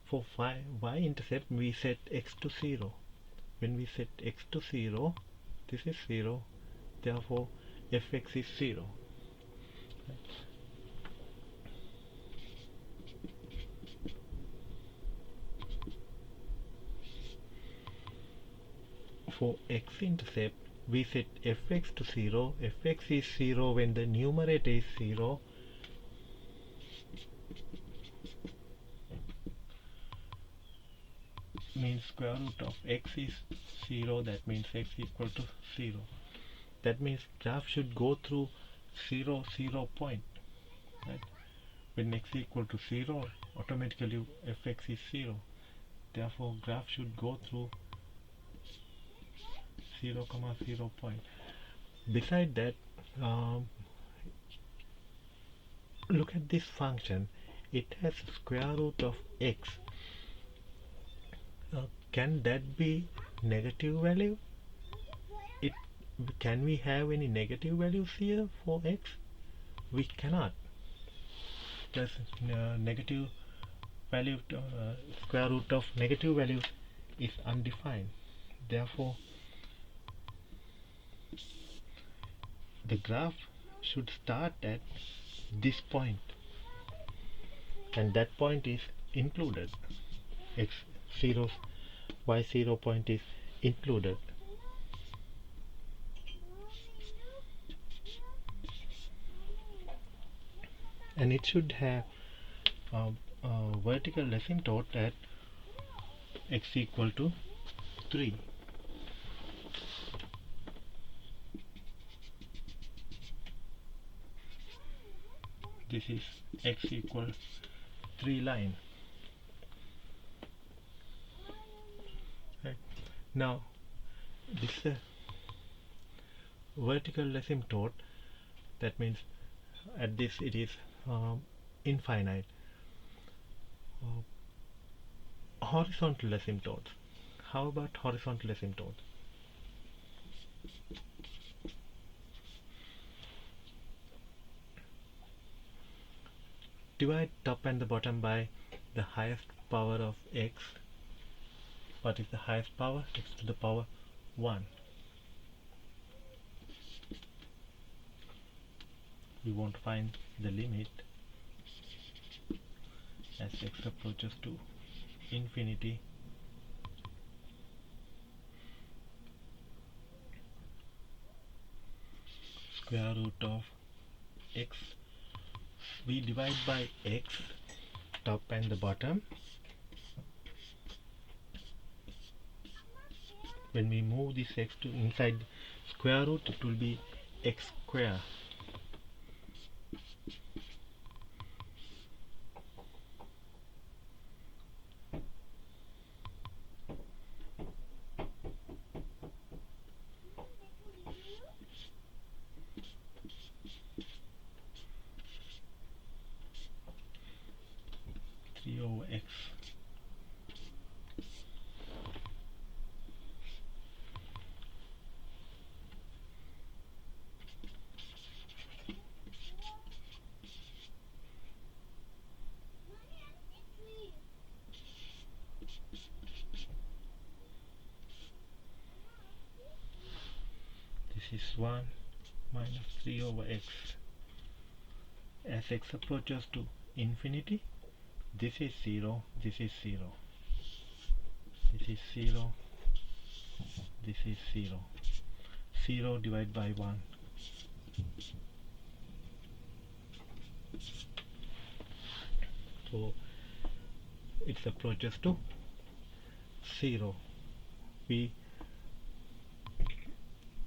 Speaker 1: for y-intercept we set x to 0. When we set x to 0, this is 0, therefore fx is 0. Right. For x-intercept we set fx to 0. Fx is 0 when the numerator is 0. Means square root of x is 0, that means x equal to 0. That means graph should go through 0, 0 point. Right? When x equal to 0, automatically fx is 0. therefore graph should go through 0, 0 point. Beside that, look at this function. It has square root of x. Can that be negative value? Can we have any negative values here for x? We cannot, because negative value, square root of negative values is undefined. Therefore, the graph should start at this point, and that point is included. x0, y0 point is included. And it should have a vertical asymptote at x equal to 3. This is x equal 3 line. Right. Now this vertical asymptote, that means at this it is infinite. Horizontal asymptotes. How about horizontal asymptotes? Divide top and the bottom by the highest power of x. What is the highest power? X to the power 1. We won't find the limit as x approaches to infinity. Square root of x. We divide by x, top and the bottom. When we move this x to inside square root, it will be x square. Over x. This is 1 minus 3 over x. As x approaches to infinity, this is 0, this is 0, this is 0, this is 0. 0 divided by 1. So it approaches to 0. We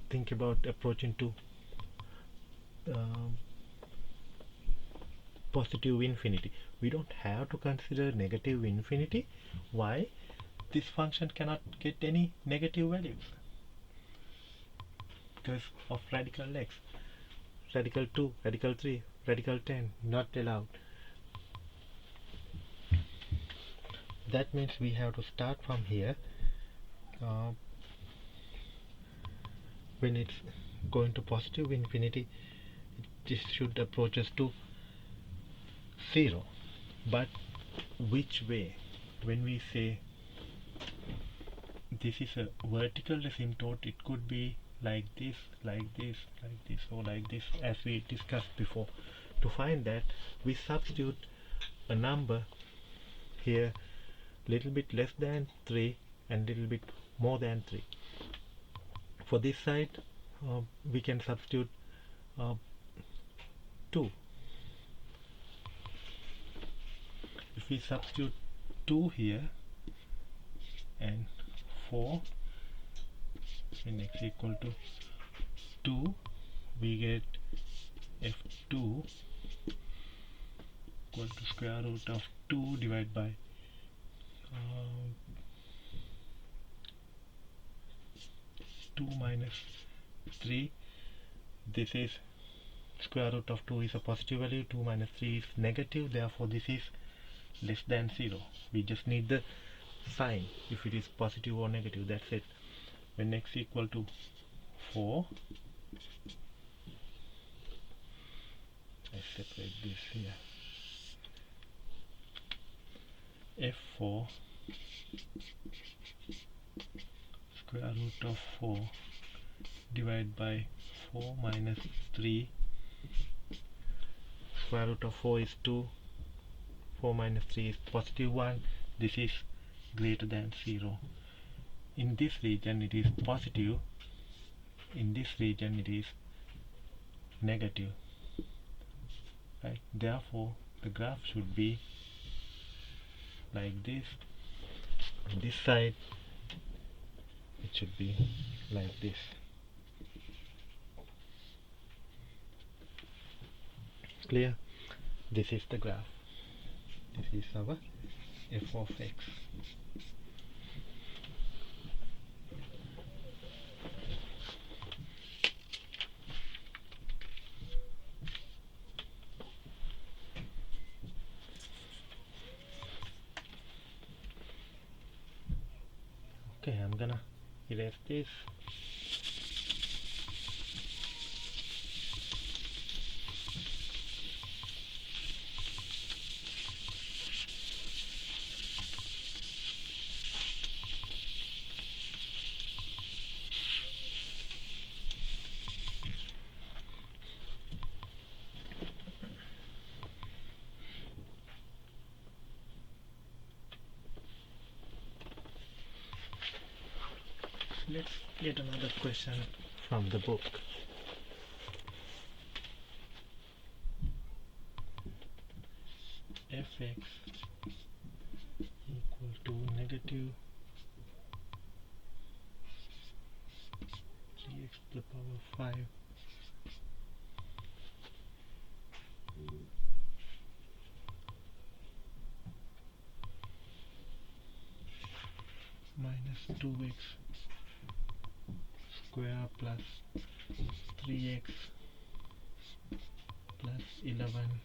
Speaker 1: think about approaching to positive infinity. We don't have to consider negative infinity. Why? This function cannot get any negative values because of radical x. Radical 2, radical 3, radical 10 not allowed. That means we have to start from here. When it's going to positive infinity, this should approach us to 0. But which way? When we say this is a vertical asymptote, it could be like this, like this, like this, or like this, as we discussed before. To find that, we substitute a number here, little bit less than 3 and little bit more than 3. For this side, we can substitute 2. If we substitute 2 here and 4, when x equal to 2, we get f2 equal to square root of 2 divided by 2 minus 3. This is square root of 2 is a positive value, 2 minus 3 is negative, therefore this is less than 0. We just need the sign, if it is positive or negative, that's it. When x equal to 4, I separate this here. F4 square root of 4 divided by 4 minus 3. Square root of 4 is 2. 4 minus 3 is positive 1. This is greater than 0. In this region it is positive. In this region it is negative. Right? Therefore, the graph should be like this. On this side, it should be like this. Clear? This is the graph. This is our f of x. Okay, I'm gonna erase this. Let's get another question from the book. Fx equal to negative 3x to the power 5 minus 2x square plus 3x plus 11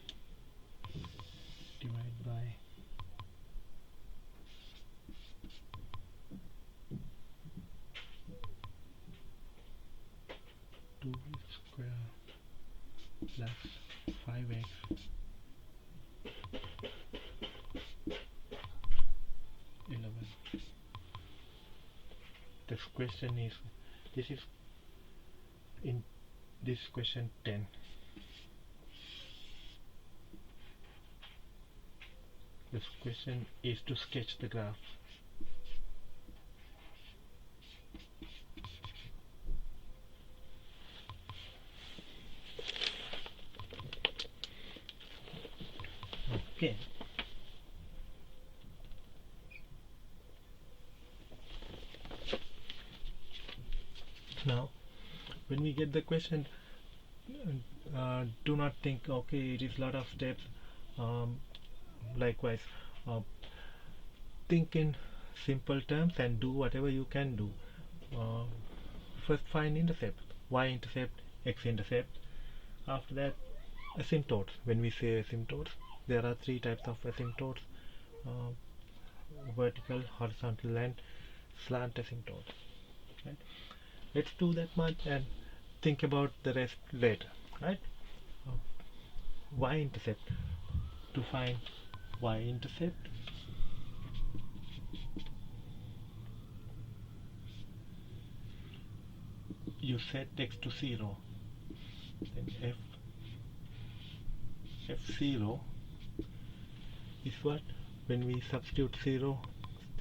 Speaker 1: divided by 2x square plus 5x this question is, this is in this question 10. This question is to sketch the graph. Okay. Now, when we get the question, do not think, okay, it is a lot of steps. Likewise, think in simple terms and do whatever you can do. First find intercept, y-intercept, x-intercept. After that, asymptotes. When we say asymptotes, there are three types of asymptotes: vertical, horizontal, and slant asymptotes. Right? Let's do that much and think about the rest later. Right? Y-intercept. To find y-intercept, you set x to 0, then f0 is what? When we substitute 0,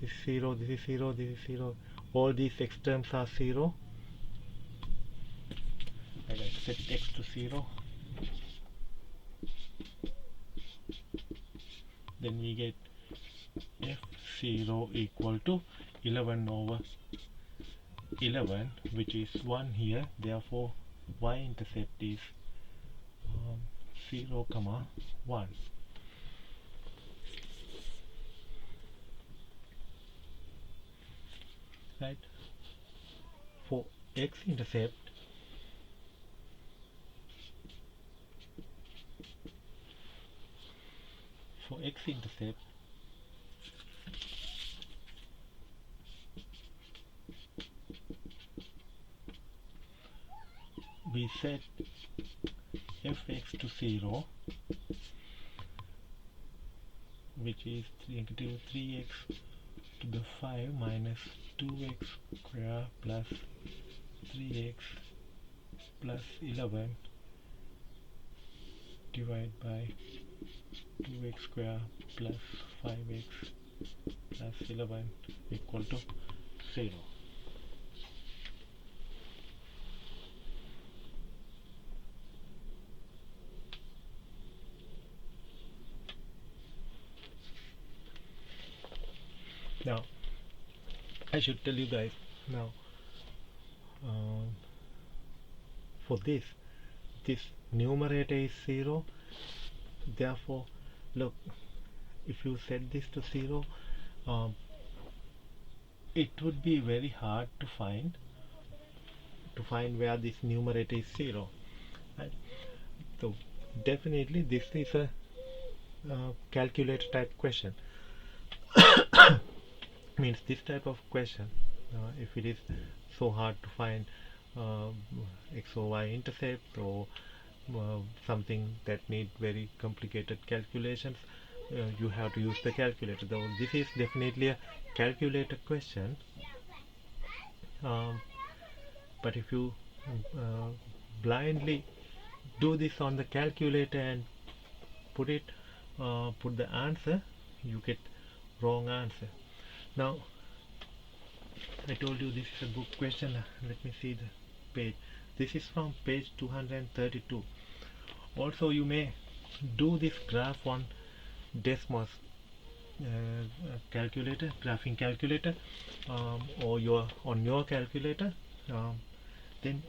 Speaker 1: this is 0, this is 0, this is 0, all these x terms are 0. I set x to 0, then we get f0 equal to 11 over 11, which is 1 here. Therefore, y-intercept is 0, 1. Right? For x-intercept we set fx to 0, which is negative 3x to the 5 minus 2x square plus 3x plus 11 divided by 2x square plus 5x plus 11 equal to 0. Now I should tell you guys now, for this numerator is 0, therefore look, if you set this to 0, it would be very hard to find where this numerator is 0, right? So definitely this is a calculator type question. Means this type of question, if it is so hard to find x or y intercept or something that need very complicated calculations, you have to use the calculator. Though this is definitely a calculator question, but if you blindly do this on the calculator and put the answer, you get wrong answer. Now I told you this is a book question. Let me see the page. This is from page 232. Also you may do this graph on Desmos calculator, graphing calculator, or on your calculator, then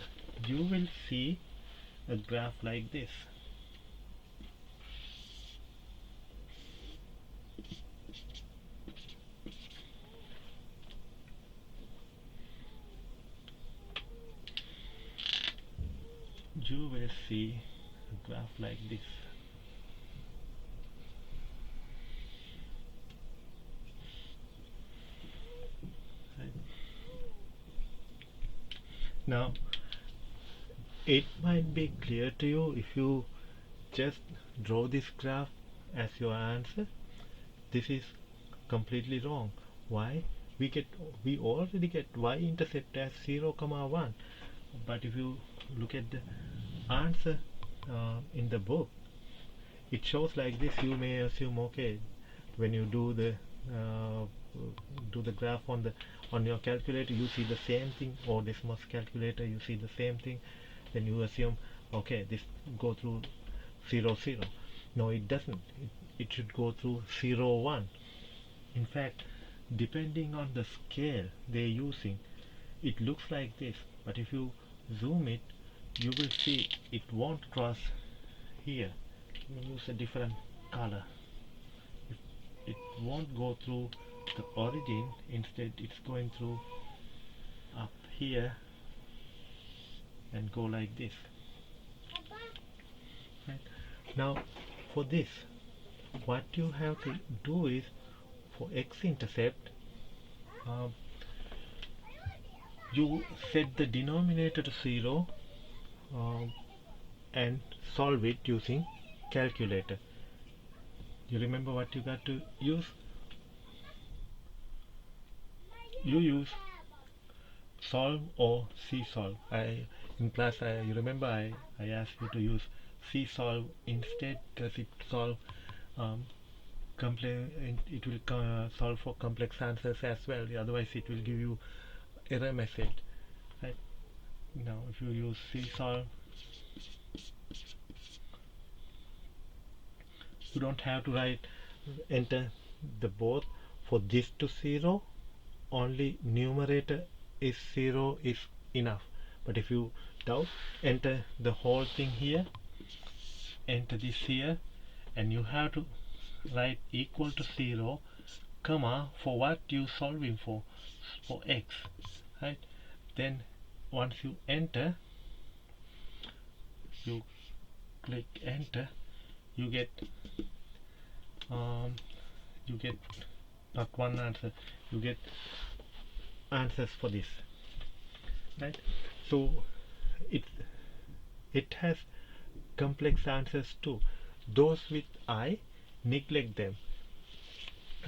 Speaker 1: you will see a graph like this. You will see a graph like this. Right. Now it might be clear to you if you just draw this graph as your answer. This is completely wrong. Why? We already get y-intercept as 0, 1, but if you look at the answer in the book, it shows like this. You may assume, okay, when you do the graph on your calculator, you see the same thing, or Desmos calculator, you see the same thing, then you assume, okay, this go through 0, 0. No, it doesn't. It should go through 0, 1. In fact, depending on the scale they're using, it looks like this, but if you zoom it, you will see it won't cross here. You use a different color. It won't go through the origin. Instead, it's going through up here and go like this. Right. Now for this, what you have to do is, for x-intercept, you set the denominator to 0 and solve it using calculator. You remember what you got to use? You use solve or c-solve. In class, you remember I asked you to use c-solve instead, because it solve it will solve for complex answers as well. Otherwise it will give you error message, right? Now if you use c-solve, you don't have to enter the both. For this to 0, only numerator is 0 is enough. But if you doubt, enter the whole thing here, enter this here, and you have to write equal to 0, comma, for what you solving for x, right? Then once you enter, you click enter, you get not one answer, you get answers for this, right? So it has complex answers too. Those with I, neglect them,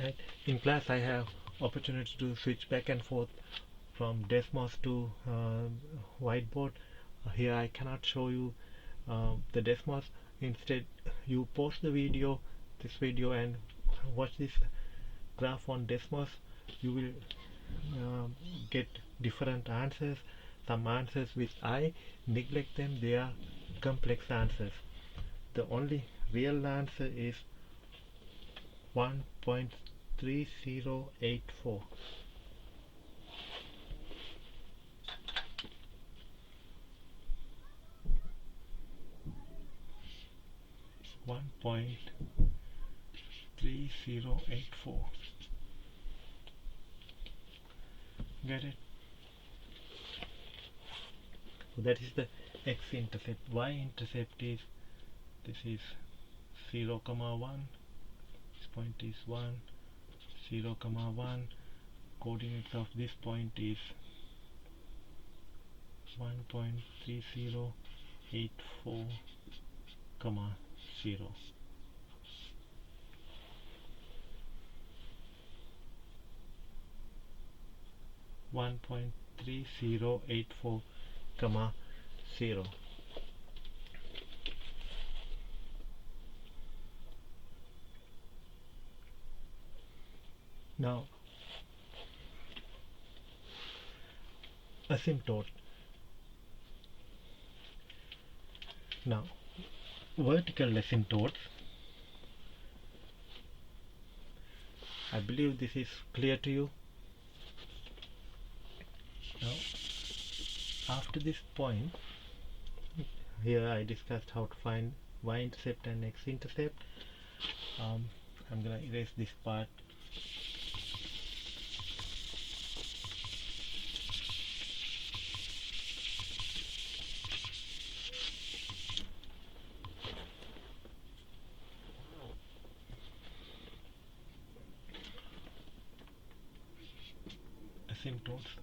Speaker 1: right? In class I have opportunity to switch back and forth from Desmos to whiteboard. Here I cannot show you the Desmos. Instead you pause the video, this video, and watch this graph on Desmos. You will get different answers. Some answers which I neglect them, they are complex answers. The only real answer is 1.3084. Get it? So that is the x-intercept. Y-intercept is, this is 0, 1. This point is 1, 0, 1. Coordinates of this point is 1.3084, 0. (1.3084, 0). Now asymptote. Now vertical asymptotes, I believe this is clear to you. Now after this point, here I discussed how to find y-intercept and x-intercept. I'm gonna erase this part. Asymptotes.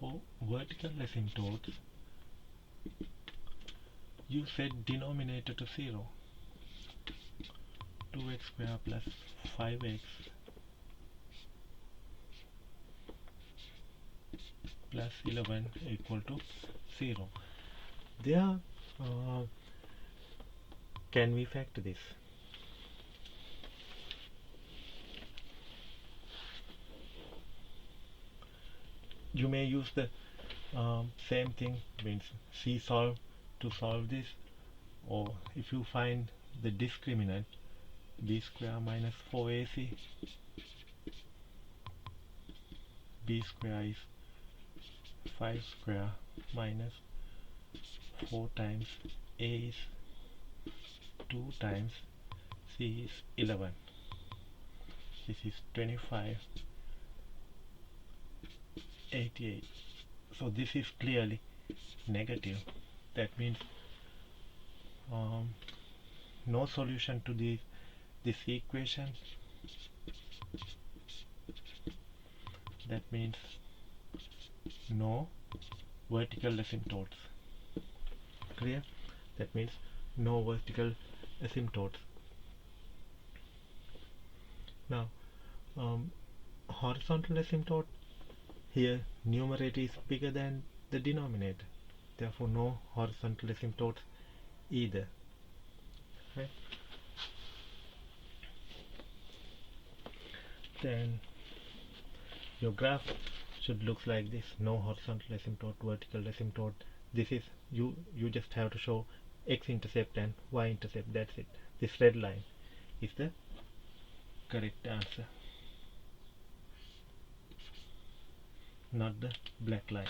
Speaker 1: For vertical asymptotes, you set denominator to 0. 2x square plus 5x plus 11 equal to 0. There, can we factor this? You may use the same thing, means C-solve to solve this, or if you find the discriminant, b square minus 4ac, b square is 5 square minus 4 times a is 2 times c is 11. This is 25, 88. So this is clearly negative. That means no solution to this equation. That means no vertical asymptotes. Clear? That means no vertical asymptotes. Now horizontal asymptote, here numerator is bigger than the denominator, therefore no horizontal asymptotes either. Right? Then your graph should look like this: no horizontal asymptote, vertical asymptote. This is, you just have to show x-intercept and y-intercept, that's it. This red line is the correct answer, not the black line.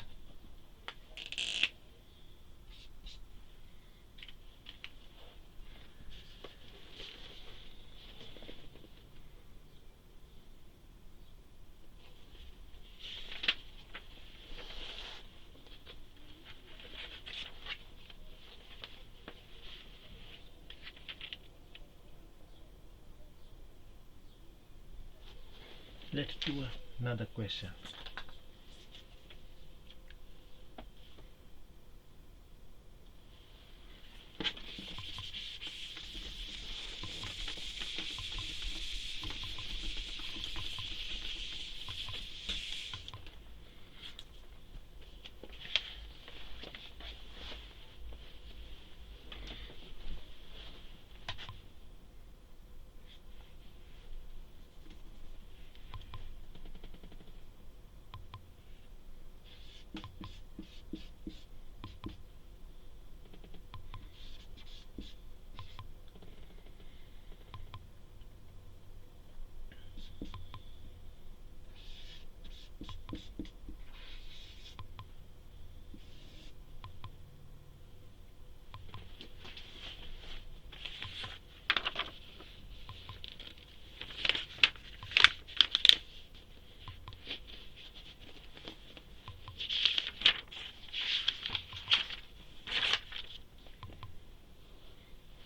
Speaker 1: Let's do another question.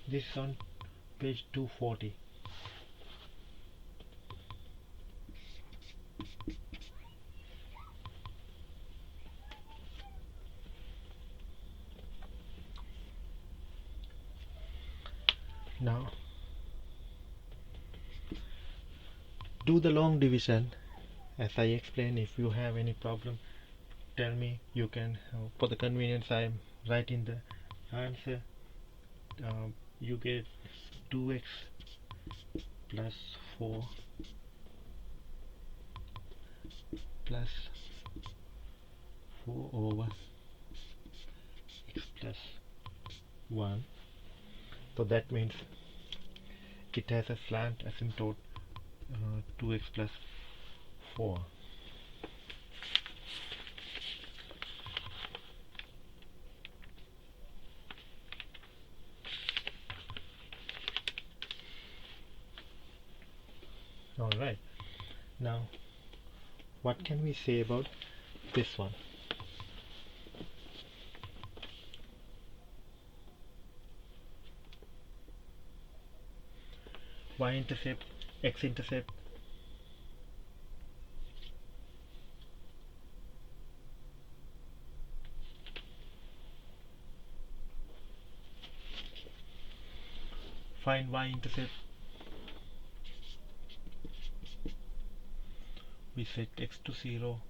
Speaker 1: This is on page 240. Now do the long division as I explained. If you have any problem, tell me. You can, for the convenience, I am writing the answer. You get 2x plus 4 plus 4 over x plus 1. So that means it has a slant asymptote 2x plus 4. Alright, now what can we say about this one? Y-intercept, x-intercept. Find y-intercept. We set x to 0,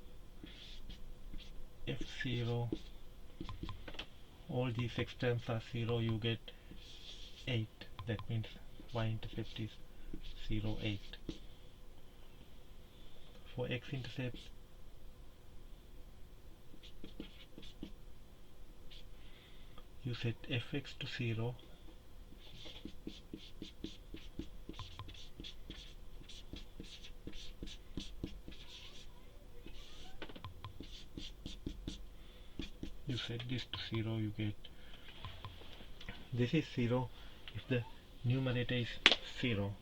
Speaker 1: f0, all these x terms are 0, you get 8. That means y-intercept is 0, 8. For x-intercept, you set fx to 0, you set this to 0, you get, this is 0 if the numerator is 0.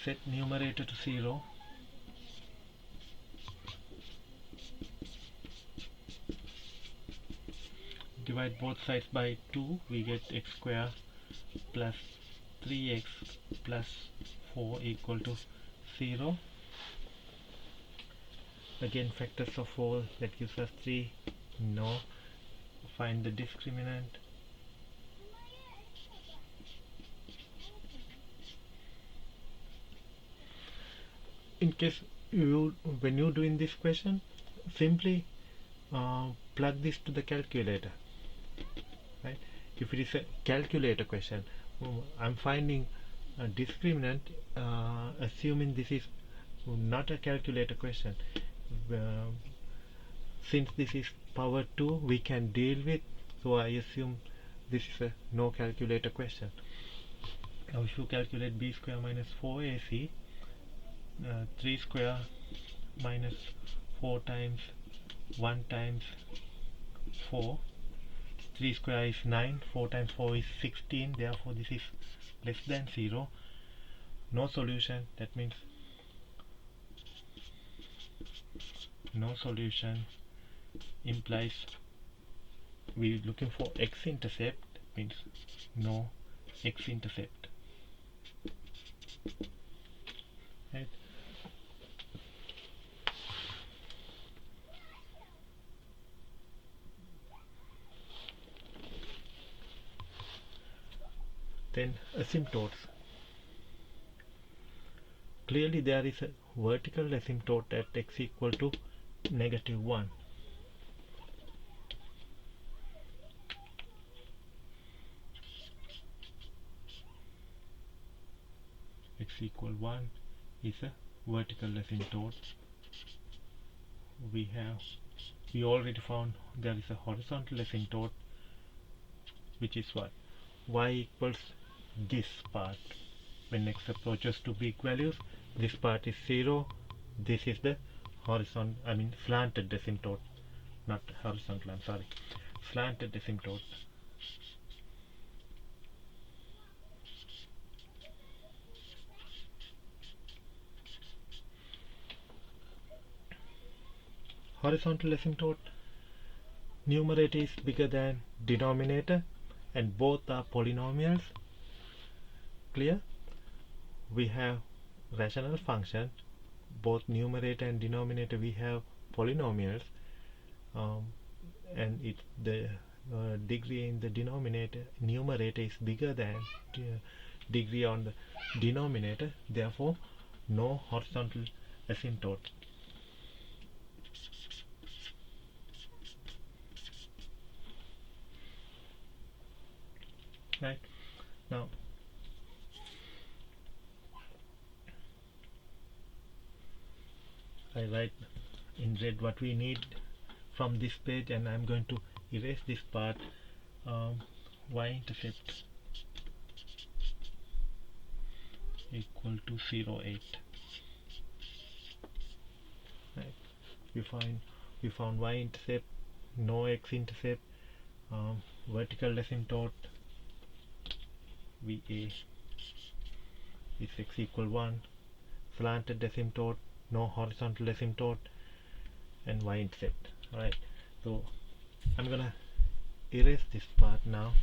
Speaker 1: Set numerator to 0. Divide both sides by 2, we get x square plus 3x plus 4 equal to 0. Again, factors of 4, that gives us 3. No. Find the discriminant. In case you, when you're doing this question, simply plug this to the calculator, right? If it is a calculator question, I'm finding a discriminant, assuming this is not a calculator question. Since this is power 2, we can deal with, so I assume this is a no calculator question. Now if you calculate b square minus 4ac, 3 square minus 4 times 1 times 4, 3 square is 9, 4 times 4 is 16, therefore this is less than 0. No solution, that means no solution implies we're looking for x-intercept, means no x-intercept, right? Then asymptotes. Clearly there is a vertical asymptote at x equal to -1. X equal 1 is a vertical asymptote. We already found there is a horizontal asymptote, which is what? Y equals this part. When x approaches to big values, this part is 0. This is the slanted asymptote, not horizontal, I'm sorry, slanted asymptote. Horizontal asymptote, numerator is bigger than denominator and both are polynomials. Clear? We have rational function, both numerator and denominator we have polynomials, and the degree in the numerator is bigger than degree on the denominator, therefore no horizontal asymptote. Right, now I write in red what we need from this page, and I'm going to erase this part. Y-intercept equal to 0, 8. Right. We found y-intercept, no x-intercept, vertical asymptote VA is x equal 1, slanted asymptote, no horizontal asymptote, and y-intercept. Alright, so I'm gonna erase this part now.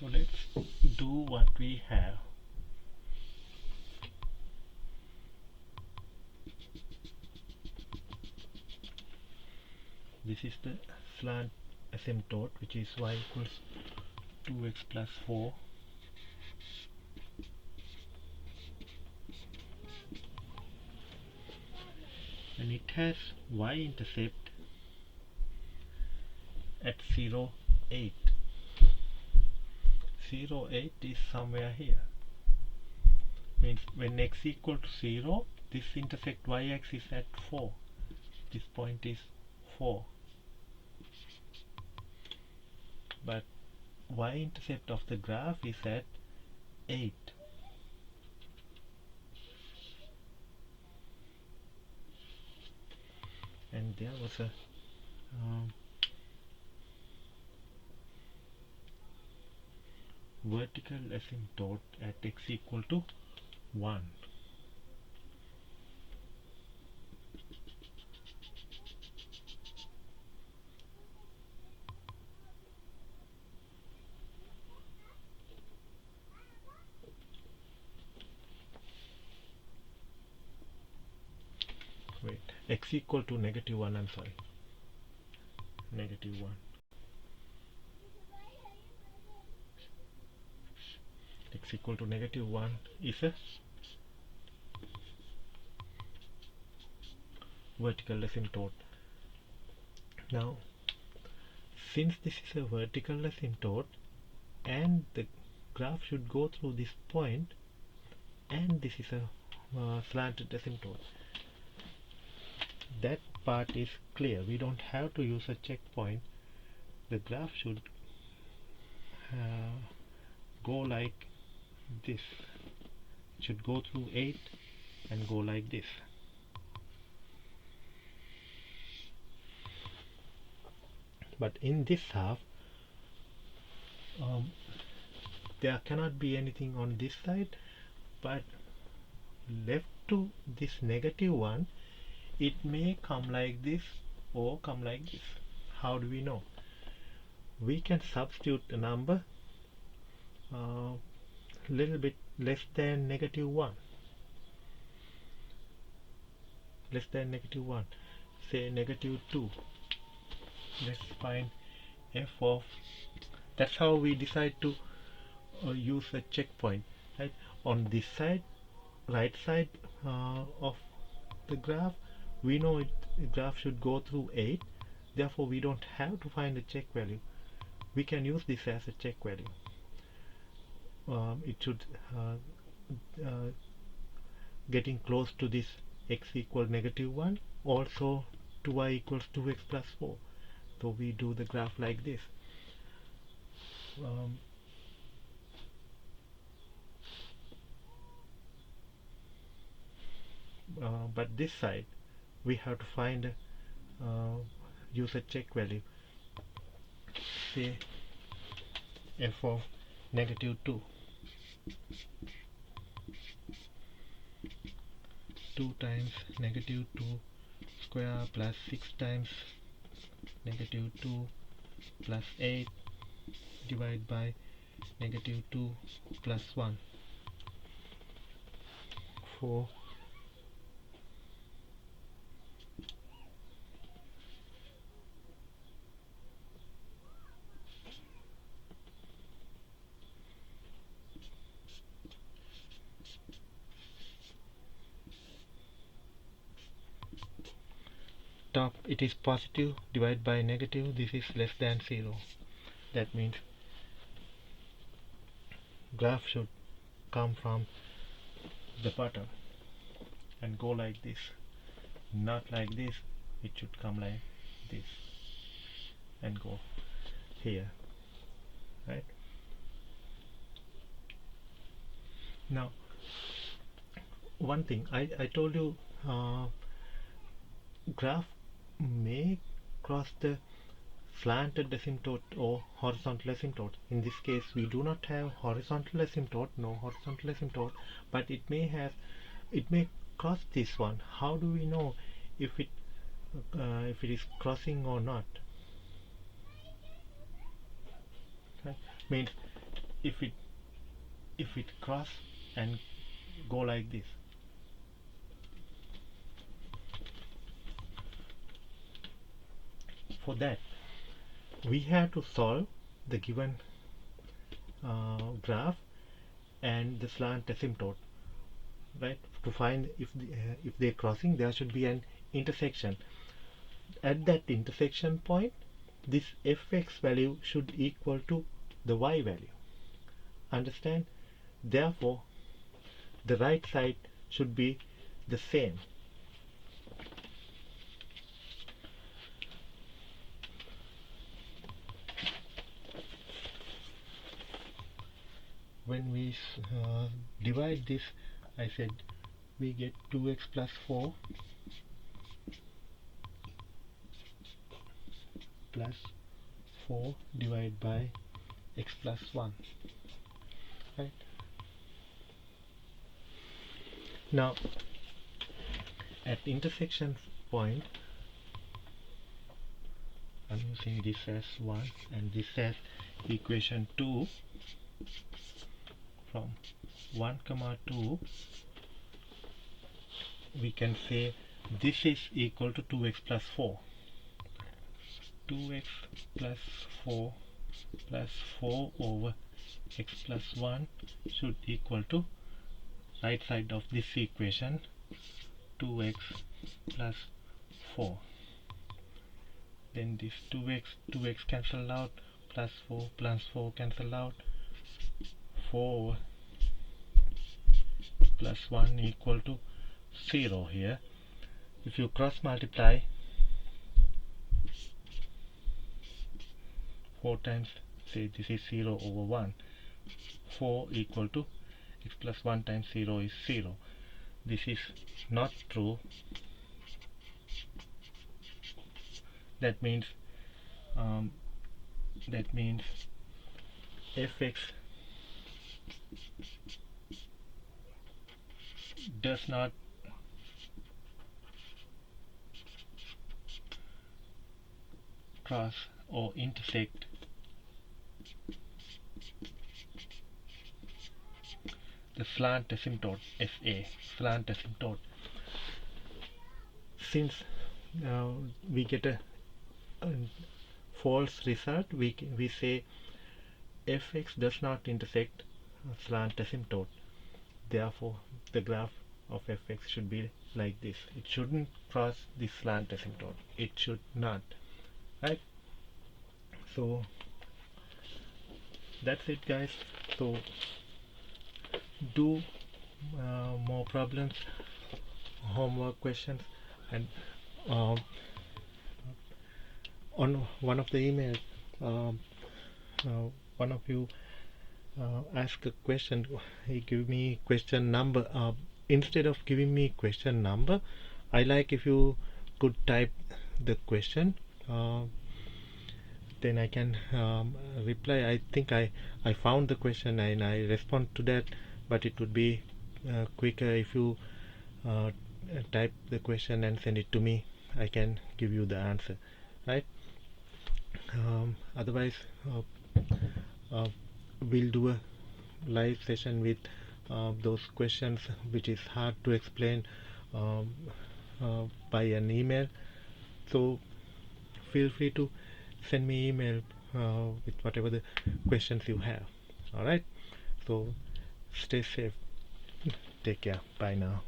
Speaker 1: So let's do what we have. This is the slant asymptote, which is y equals 2x plus 4. And it has y-intercept at 0, 8. 0, 8 is somewhere here. Means when x equal to 0, this intersect y-axis at 4. This point is 4. But y-intercept of the graph is at 8. And there was a vertical asymptote at x equal to 1. Wait, x equal to -1, I'm sorry, -1. X equal to -1 is a vertical asymptote. Now, since this is a vertical asymptote and the graph should go through this point, and this is a slanted asymptote, that part is clear. We don't have to use a checkpoint. The graph should go like this. It should go through 8 and go like this. But in this half, there cannot be anything on this side, but left to this -1, it may come like this or come like this. How do we know? We can substitute a number little bit less than -1, say -2. Let's find f of, that's how we decide to use a checkpoint, right? On this side, right side of the graph, we know the graph should go through 8, therefore we don't have to find a check value. We can use this as a check value. It should getting close to this x equal -1, also to y equals 2x plus 4. So we do the graph like this. But this side we have to find use a check value, say f of -2. 2 times -2 square plus 6 times -2 plus 8 divided by -2 plus 1, 4. Top, it is positive, divided by negative, this is less than 0. That means graph should come from the bottom and go like this, not like this. It should come like this and go here, right? Now one thing I told you, graph may cross the slanted asymptote or horizontal asymptote. In this case we do not have horizontal asymptote, no horizontal asymptote, but it may cross this one. How do we know if it is crossing or not? Okay. Means if it cross and go like this, for that we have to solve the given graph and the slant asymptote, right? To find if they're crossing, there should be an intersection. At that intersection point, this fx value should equal to the y value. Understand? Therefore the right side should be the same. When we divide this, I said we get 2x plus 4 plus 4 divided by x plus 1, right? Now at intersection point, I'm using this as 1 and this as equation 2. From 1, 2, we can say this is equal to 2x plus 4. 2x plus 4 plus 4 over x plus 1 should equal to right side of this equation, 2x plus 4. Then this 2x cancel out, plus 4 cancel out, 4 plus 1 equal to 0 here. if you cross multiply 4 times, say this is 0 over 1, 4 equal to x plus 1 times 0 is 0. This is not true. That means fx does not cross or intersect the slant asymptote FA, slant asymptote. Since we get a false result, we say fx does not intersect a slant asymptote. Therefore, the graph of fx should be like this. It shouldn't cross the slant asymptote. It should not. Right? So that's it, guys. So do more problems, homework questions, and on one of the emails, one of you ask a question. He give me question number. Instead of giving me question number, I like if you could type the question. Then I can reply. I think I found the question and I respond to that, but it would be quicker if you type the question and send it to me. I can give you the answer, right? Otherwise we'll do a live session with those questions which is hard to explain by an email. So feel free to send me email with whatever the questions you have. Alright, so stay safe, take care, bye now.